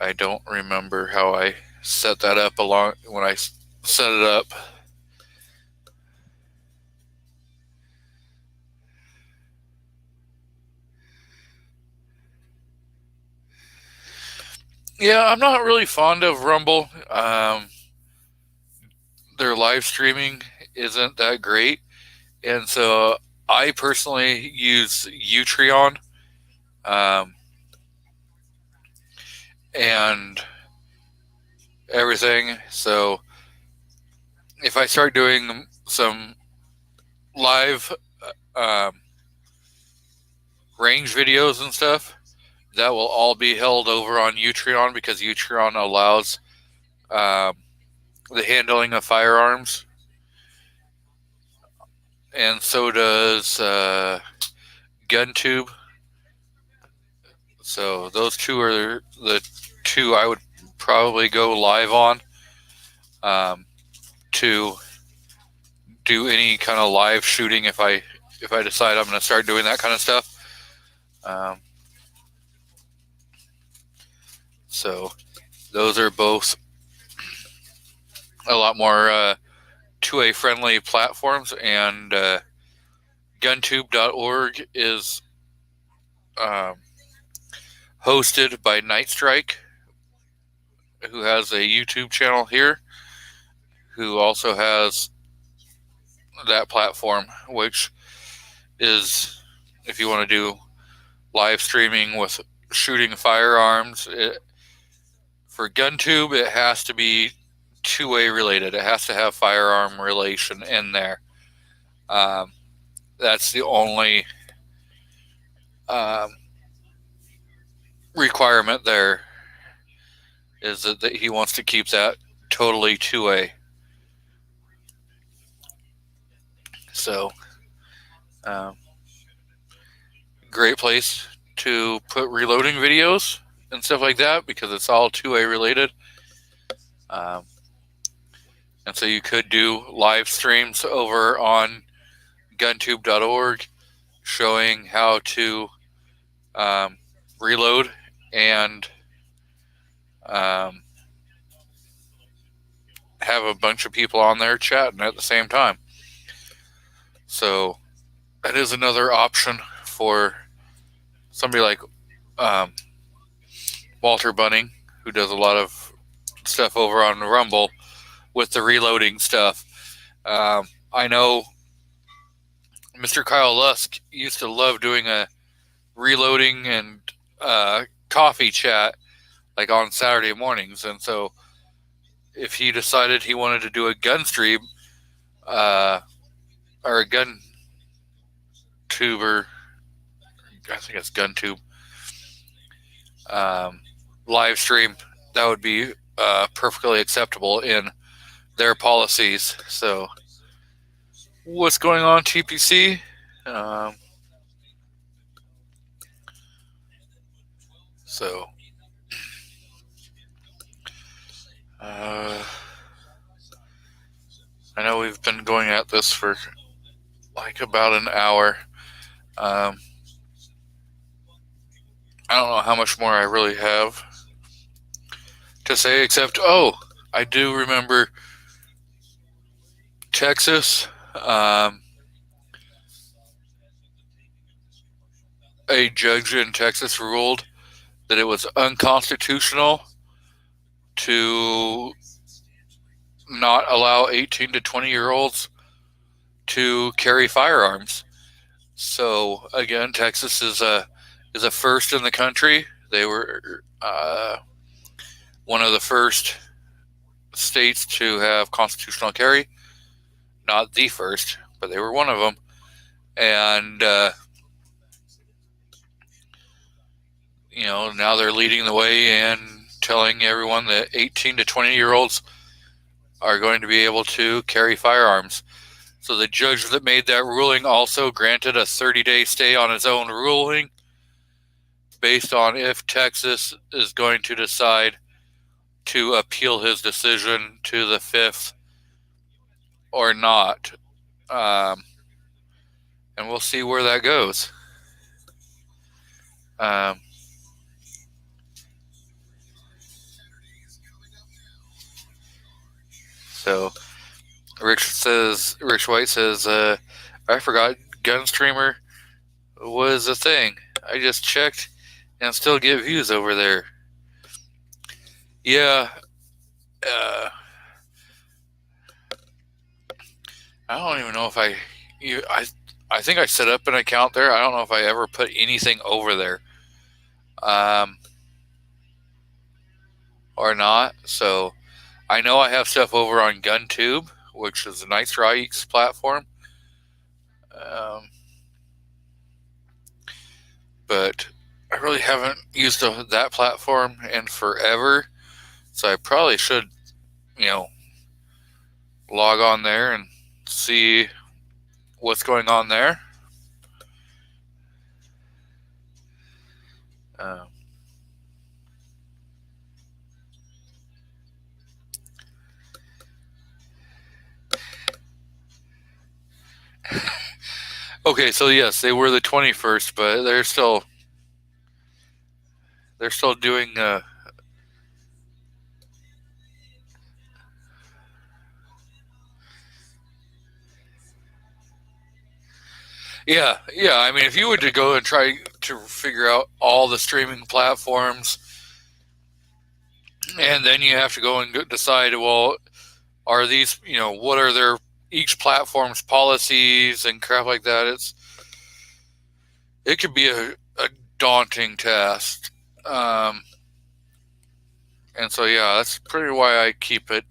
I don't remember how I set that up when I set it up. Yeah, I'm not really fond of Rumble. Their live streaming isn't that great, and so I personally use Utreon, and everything. So if I start doing some live range videos and stuff, that will all be held over on Utreon, because Utreon allows the handling of firearms, and so does GunTube. So those two are the two I would probably go live on to do any kind of live shooting if I decide I'm going to start doing that kind of stuff. So those are both a lot more 2A friendly platforms, and guntube.org is hosted by Nightstrike, who has a YouTube channel here, who also has that platform, which is, if you want to do live streaming with shooting firearms, for GunTube, it has to be 2A related. It has to have firearm relation in there. That's the only requirement there, is that he wants to keep that totally 2A. So, great place to put reloading videos and stuff like that, because it's all 2A related. And so you could do live streams over on guntube.org showing how to reload and have a bunch of people on there chatting at the same time. So that is another option for somebody like Walter Bunning, who does a lot of stuff over on Rumble with the reloading stuff. I know Mr. Kyle Lusk used to love doing a reloading and coffee chat like on Saturday mornings, and so if he decided he wanted to do a gun stream or a gun tuber, I think it's GunTube, live stream, that would be perfectly acceptable in their policies. So what's going on, TPC? So I know we've been going at this for like about an hour. I don't know how much more I really have to say, except, I do remember Texas. A judge in Texas ruled that it was unconstitutional to not allow 18 to 20-year-olds to carry firearms. So again, Texas is a first in the country. They were one of the first states to have constitutional carry. Not the first, but they were one of them. And now they're leading the way and telling everyone that 18 to 20-year-olds are going to be able to carry firearms. So the judge that made that ruling also granted a 30-day stay on his own ruling, based on if Texas is going to decide to appeal his decision to the 5th or not. And we'll see where that goes. So Rich White says, I forgot Gunstreamer was a thing. I just checked and still get views over there. Yeah. I don't even know if I think I set up an account there. I don't know if I ever put anything over there. Or not. So I know I have stuff over on GunTube, which is a Nightstrike's platform. Um, but I really haven't used that platform in forever, so I probably should, log on there and see what's going on there. Um, okay, so yes, they were the 21st, but they're still doing. Yeah. I mean, if you were to go and try to figure out all the streaming platforms, and then you have to go and decide, well, are these, what are their each platform's policies and crap like that? It could be a daunting task. And so, yeah, that's pretty why I keep it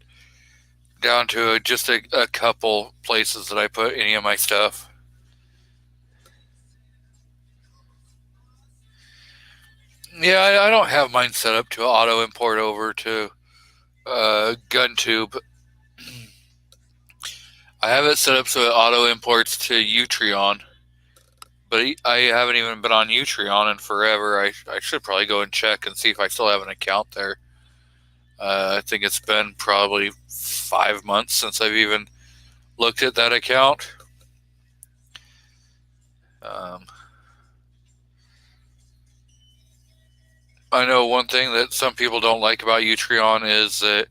down to just a couple places that I put any of my stuff. Yeah, I don't have mine set up to auto import over to GunTube. I have it set up so it auto imports to Utreon, but I haven't even been on Utreon in forever. I should probably go and check and see if I still have an account there. I think it's been probably 5 months since I've even looked at that account. I know one thing that some people don't like about Utreon is that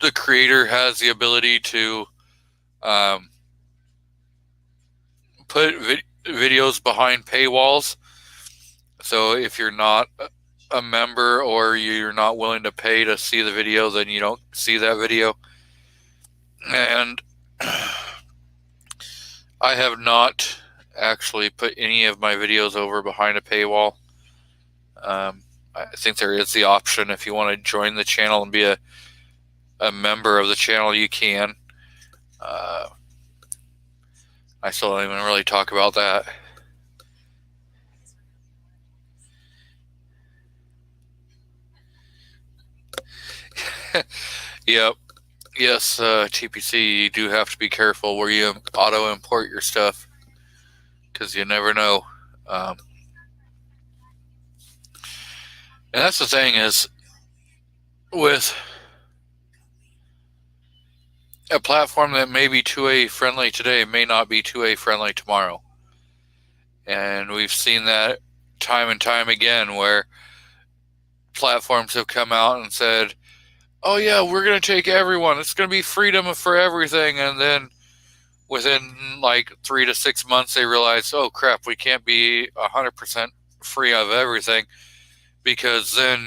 the creator has the ability to put videos behind paywalls. So if you're not a member or you're not willing to pay to see the video, then you don't see that video. And I have not actually put any of my videos over behind a paywall. I think there is the option if you want to join the channel and be a member of the channel, you can. I still don't even really talk about that. Yep. Yes, TPC, you do have to be careful where you auto import your stuff because you never know. And that's the thing is with a platform that may be 2A friendly today may not be 2A friendly tomorrow. And we've seen that time and time again where platforms have come out and said, oh yeah, we're going to take everyone. It's going to be freedom for everything. And then within like 3 to 6 months, they realize, oh crap, we can't be 100% free of everything because then,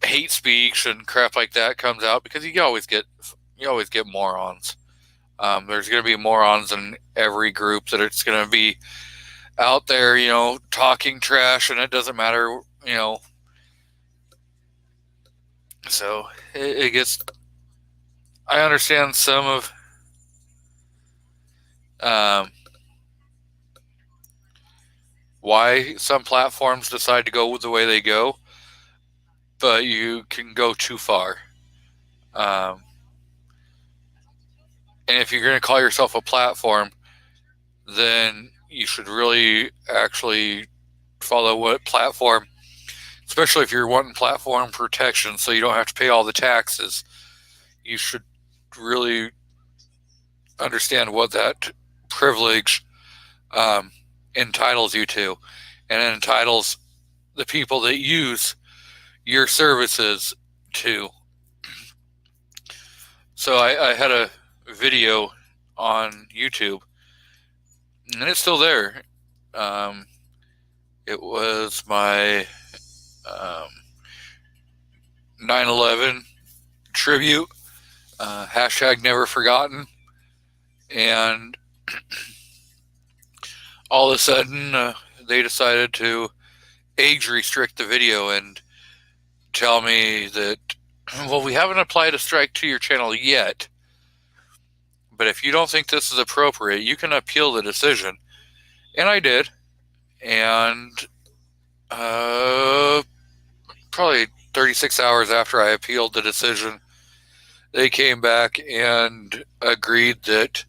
hate speech and crap like that comes out because you always get morons. There's going to be morons in every group that it's going to be out there, talking trash, and it doesn't matter, So it gets. I understand some of why some platforms decide to go the way they go, but you can go too far. And if you're going to call yourself a platform, then you should really actually follow what platform, especially if you're wanting platform protection so you don't have to pay all the taxes. You should really understand what that privilege entitles you to, and it entitles the people that use your services to. So I had a video on YouTube, and it's still there. It was my 9/11 tribute, hashtag never forgotten, and all of a sudden they decided to age restrict the video and tell me that, well, we haven't applied a strike to your channel yet, But if you don't think this is appropriate, you can appeal the decision. And I did. And probably 36 hours after I appealed the decision, they came back and agreed that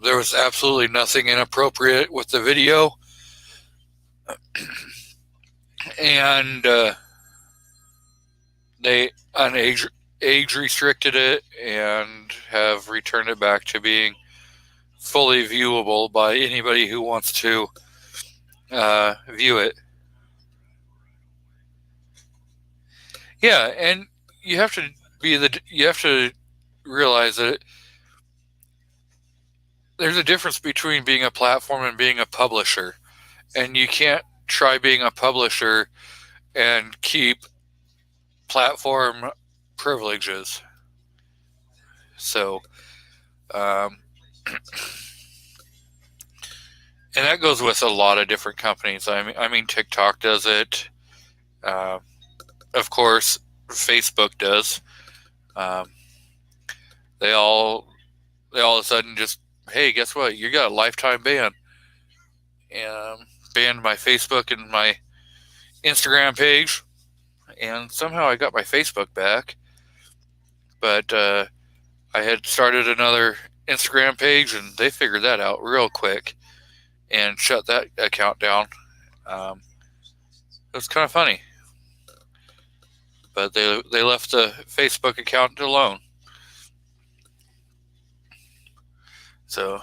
there was absolutely nothing inappropriate with the video. And they age restricted it and have returned it back to being fully viewable by anybody who wants to view it. Yeah, and you have to realize that there's a difference between being a platform and being a publisher, and you can't try being a publisher and keep platform privileges. So, and that goes with a lot of different companies. I mean, TikTok does it. Of course, Facebook does. They all of a sudden just, hey, guess what? You got a lifetime ban. And banned my Facebook and my Instagram page. And somehow I got my Facebook back. But I had started another Instagram page, and they figured that out real quick and shut that account down. It was kind of funny. But they left the Facebook account alone. So,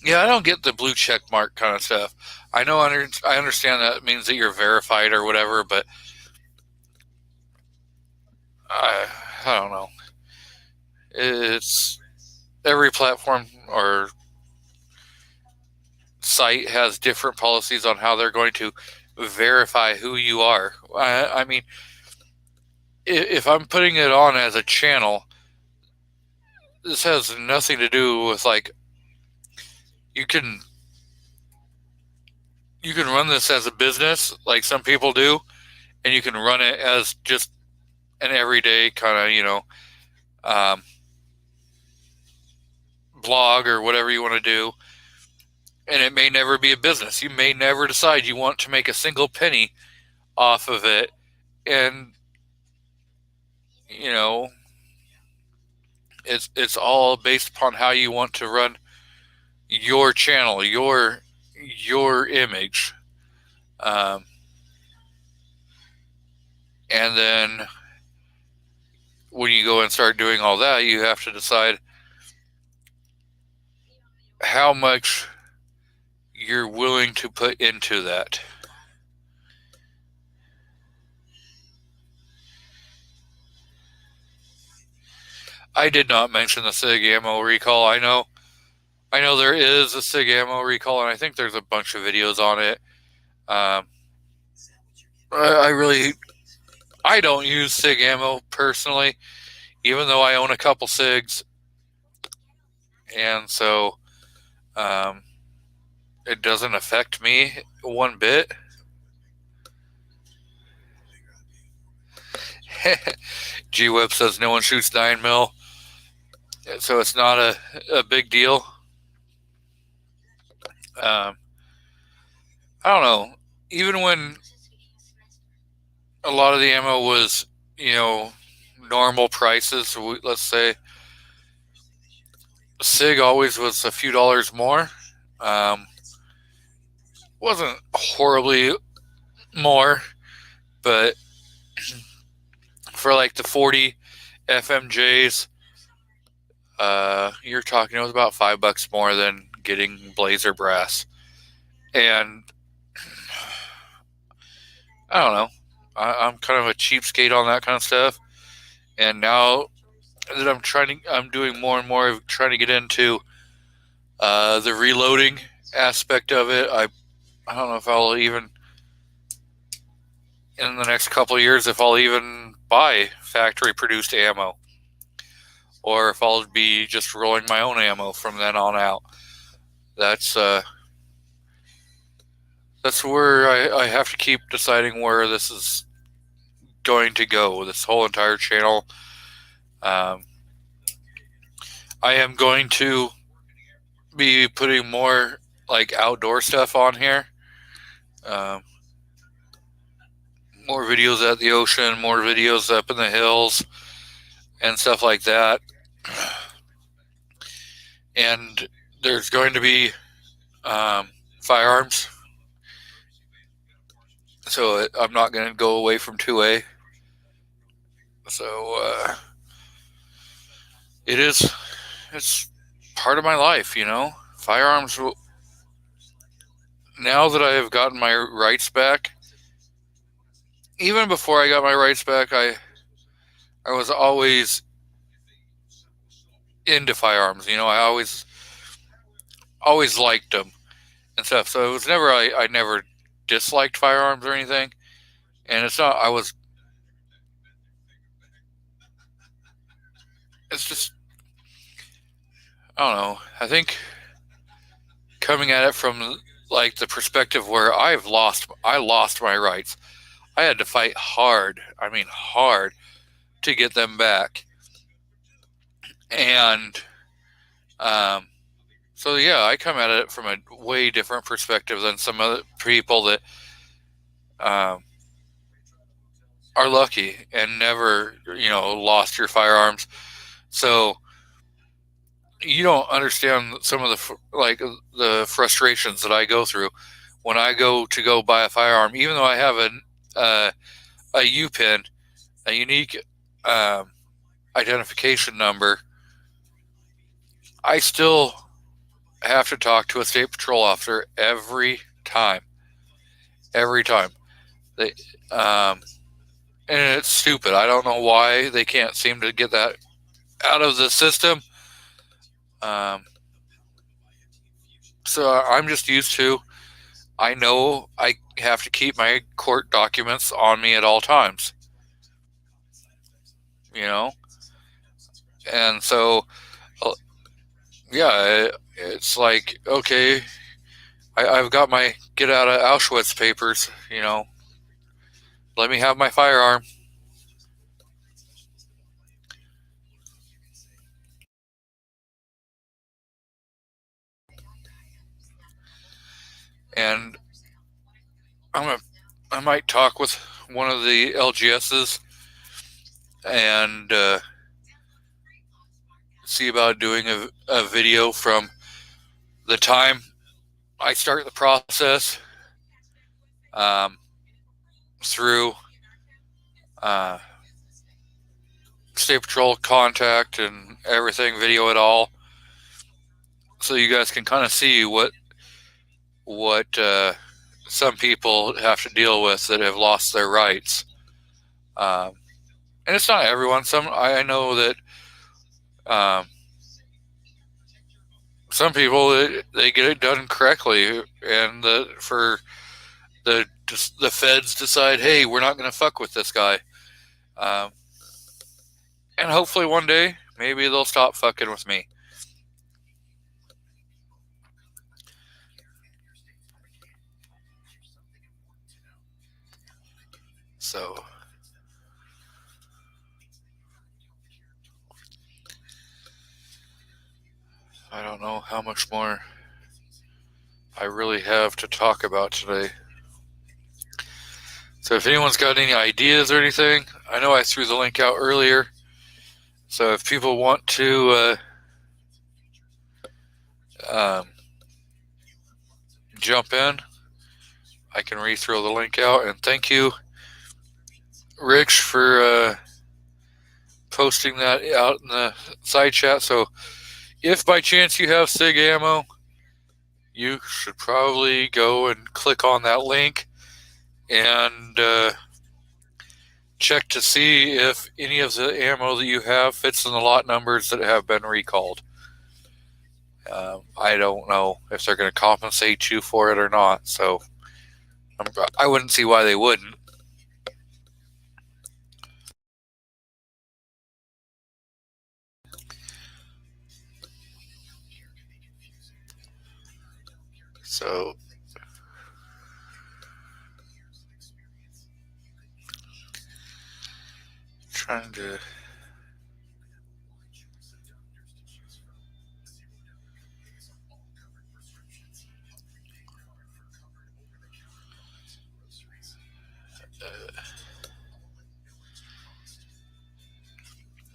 yeah, I don't get the blue check mark kind of stuff. I understand that means that you're verified or whatever, but I don't know. It's every platform or site has different policies on how they're going to verify who you are. I mean, if I'm putting it on as a channel, this has nothing to do with, like, you can run this as a business like some people do, and you can run it as just an everyday kind of, blog or whatever you want to do. And it may never be a business. You may never decide you want to make a single penny off of it. And, it's all based upon how you want to run your channel, your image. And then when you go and start doing all that, you have to decide how much you're willing to put into that. I did not mention the SIG ammo recall. I know there is a SIG ammo recall, and I think there's a bunch of videos on it. I don't use SIG ammo personally, even though I own a couple SIGs, and so it doesn't affect me one bit. G-Web says no one shoots 9mm, so it's not a big deal. I don't know. Even when a lot of the ammo was, normal prices, let's say, SIG always was a few dollars more. Wasn't horribly more, but for like the 40 FMJs, you're talking, it was about $5 more than getting Blazer brass. And I don't know, I'm kind of a cheapskate on that kind of stuff. And now that I'm doing more and more of trying to get into the reloading aspect of it. I don't know if I'll even, in the next couple of years, if I'll even buy factory produced ammo, or if I'll be just rolling my own ammo from then on out. That's that's where I have to keep deciding where this is going to go. This whole entire channel. I am going to be putting more like outdoor stuff on here. Um, more videos at the ocean, more videos up in the hills, and stuff like that. And there's going to be firearms. So I'm not going to go away from 2A. So it's part of my life, you know. Firearms. Now that I have gotten my rights back, even before I got my rights back, I was always into firearms. You know, I always liked them and stuff. So it was never I never disliked firearms or anything. And it's not it's just I don't know. I think coming at it from like the perspective where I lost my rights. I had to fight hard. I mean hard to get them back. And so yeah, I come at it from a way different perspective than some other people that are lucky and never, lost your firearms. So you don't understand some of the frustrations that I go through when I go to go buy a firearm. Even though I have a U-pin, a unique identification number, I still have to talk to a state patrol officer every time. Every time. They and it's stupid. I don't know why they can't seem to get that out of the system. So I'm just used to, I know I have to keep my court documents on me at all times. You know? And so, yeah, it's like, okay, I've got my get out of Auschwitz papers, let me have my firearm. And I might talk with one of the LGSs and see about doing a video from the time I start the process through State Patrol contact and everything, video it all, so you guys can kind of see what some people have to deal with that have lost their rights. And it's not everyone. I know that some people they get it done correctly, and for the feds decide, hey, we're not going to fuck with this guy. And hopefully one day, maybe they'll stop fucking with me. So, I don't know how much more I really have to talk about today. So if anyone's got any ideas or anything, I know I threw the link out earlier. So if people want to jump in, I can re-throw the link out. And thank you, Rich, for posting that out in the side chat. So if by chance you have SIG ammo, you should probably go and click on that link and check to see if any of the ammo that you have fits in the lot numbers that have been recalled. I don't know if they're going to compensate you for it or not, so I wouldn't see why they wouldn't. So trying to.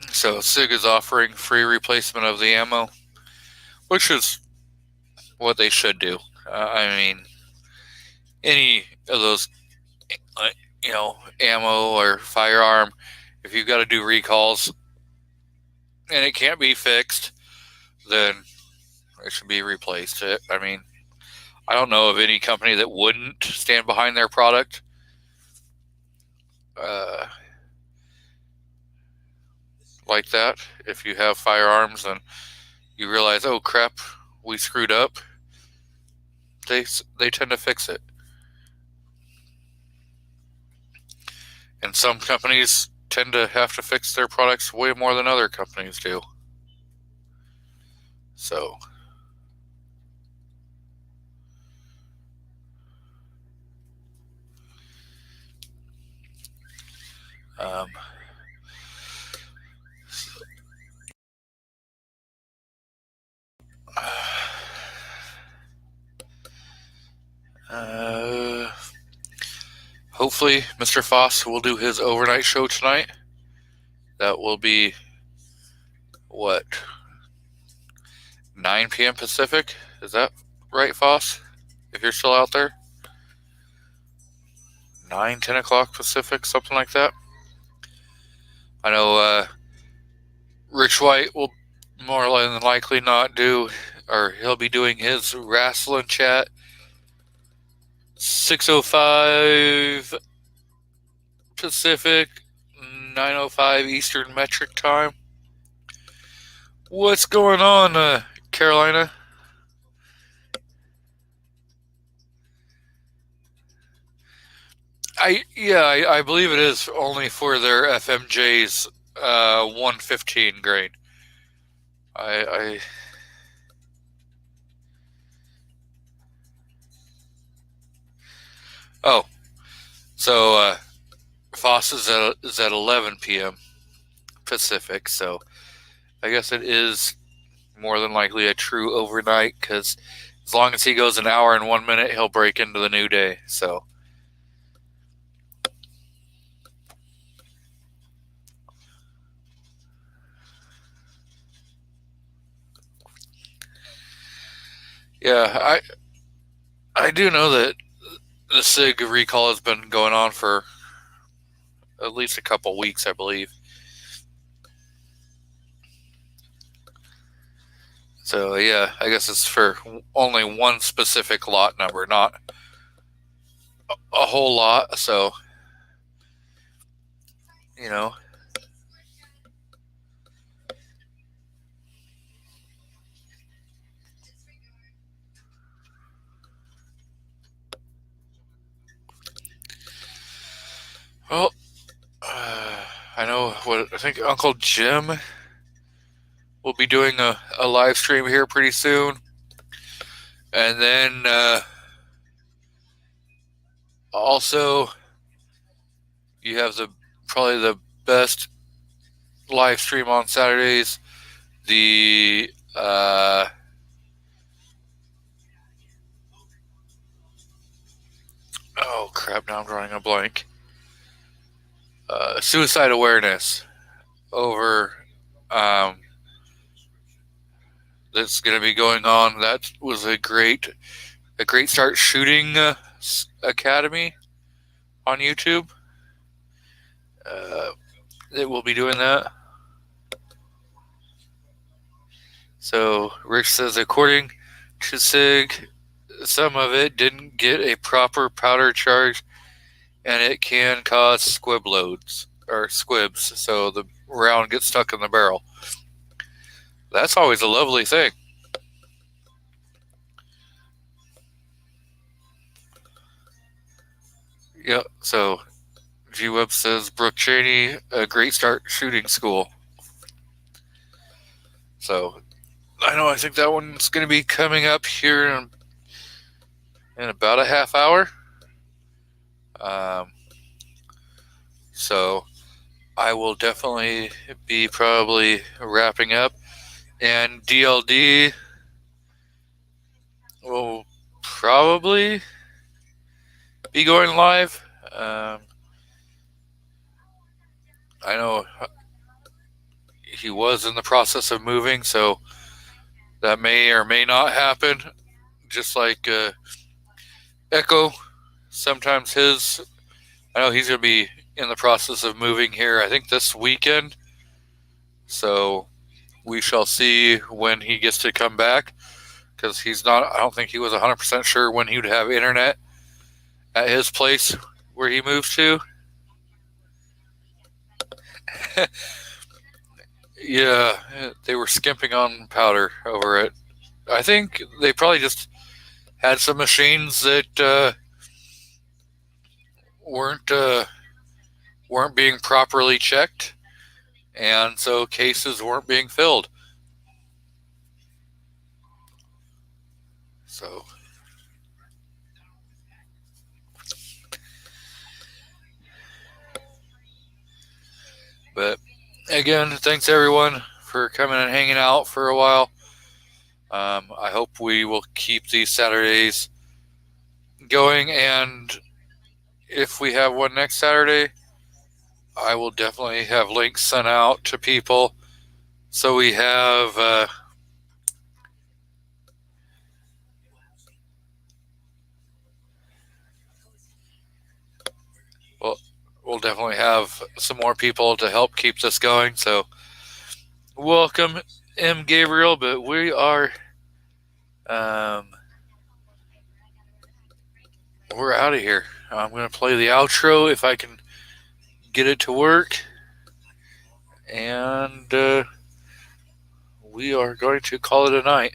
So SIG is offering free replacement of the ammo, which is what they should do. I mean, any of those, ammo or firearm, if you've got to do recalls and it can't be fixed, then it should be replaced. I mean, I don't know of any company that wouldn't stand behind their product. Like that. If you have firearms and you realize, oh crap, we screwed up, they tend to fix it. And some companies tend to have to fix their products way more than other companies do. So, hopefully Mr. Foss will do his overnight show tonight. That will be, 9 p.m. Pacific? Is that right, Foss? If you're still out there? 9, 10 o'clock Pacific, something like that. I know Rich White will more than likely not do, or he'll be doing his wrestling chat 6:05 Pacific, 9:05 Eastern Metric Time. What's going on, Carolina? I believe it is only for their FMJ's 115 grain. Oh, so Foss is at 11 p.m. Pacific, so I guess it is more than likely a true overnight, because as long as he goes an hour and 1 minute, he'll break into the new day. So, yeah, I do know that the SIG recall has been going on for at least a couple weeks, I believe. So yeah, I guess it's for only one specific lot number, not a whole lot. So, well, I know I think Uncle Jim will be doing a live stream here pretty soon. And then also you have probably the best live stream on Saturdays. The oh crap! Now I'm drawing a blank. Suicide awareness over. That's going to be going on. That was a great start shooting academy on YouTube. It will be doing that. So Rich says, according to SIG, some of it didn't get a proper powder charge, and it can cause squib loads or squibs, so the round gets stuck in the barrel. That's always a lovely thing. Yep, so G-Web says, Brooke Cheney, a great start shooting school. So, I think that one's going to be coming up here in about a half hour. So, I will definitely be probably wrapping up, and DLD will probably be going live. I know he was in the process of moving, so that may or may not happen. Just like Echo, sometimes I know he's going to be in the process of moving here, I think this weekend. So we shall see when he gets to come back, because I don't think he was 100% sure when he would have internet at his place where he moved to. Yeah, they were skimping on powder over it. I think they probably just had some machines that weren't weren't being properly checked, and so cases weren't being filled. So, but again, thanks everyone for coming and hanging out for a while. I hope we will keep these Saturdays going, and if we have one next Saturday, I will definitely have links sent out to people. So we have we'll definitely have some more people to help keep this going. So welcome, M. Gabriel, but we are we're out of here. I'm going to play the outro if I can get it to work, and we are going to call it a night.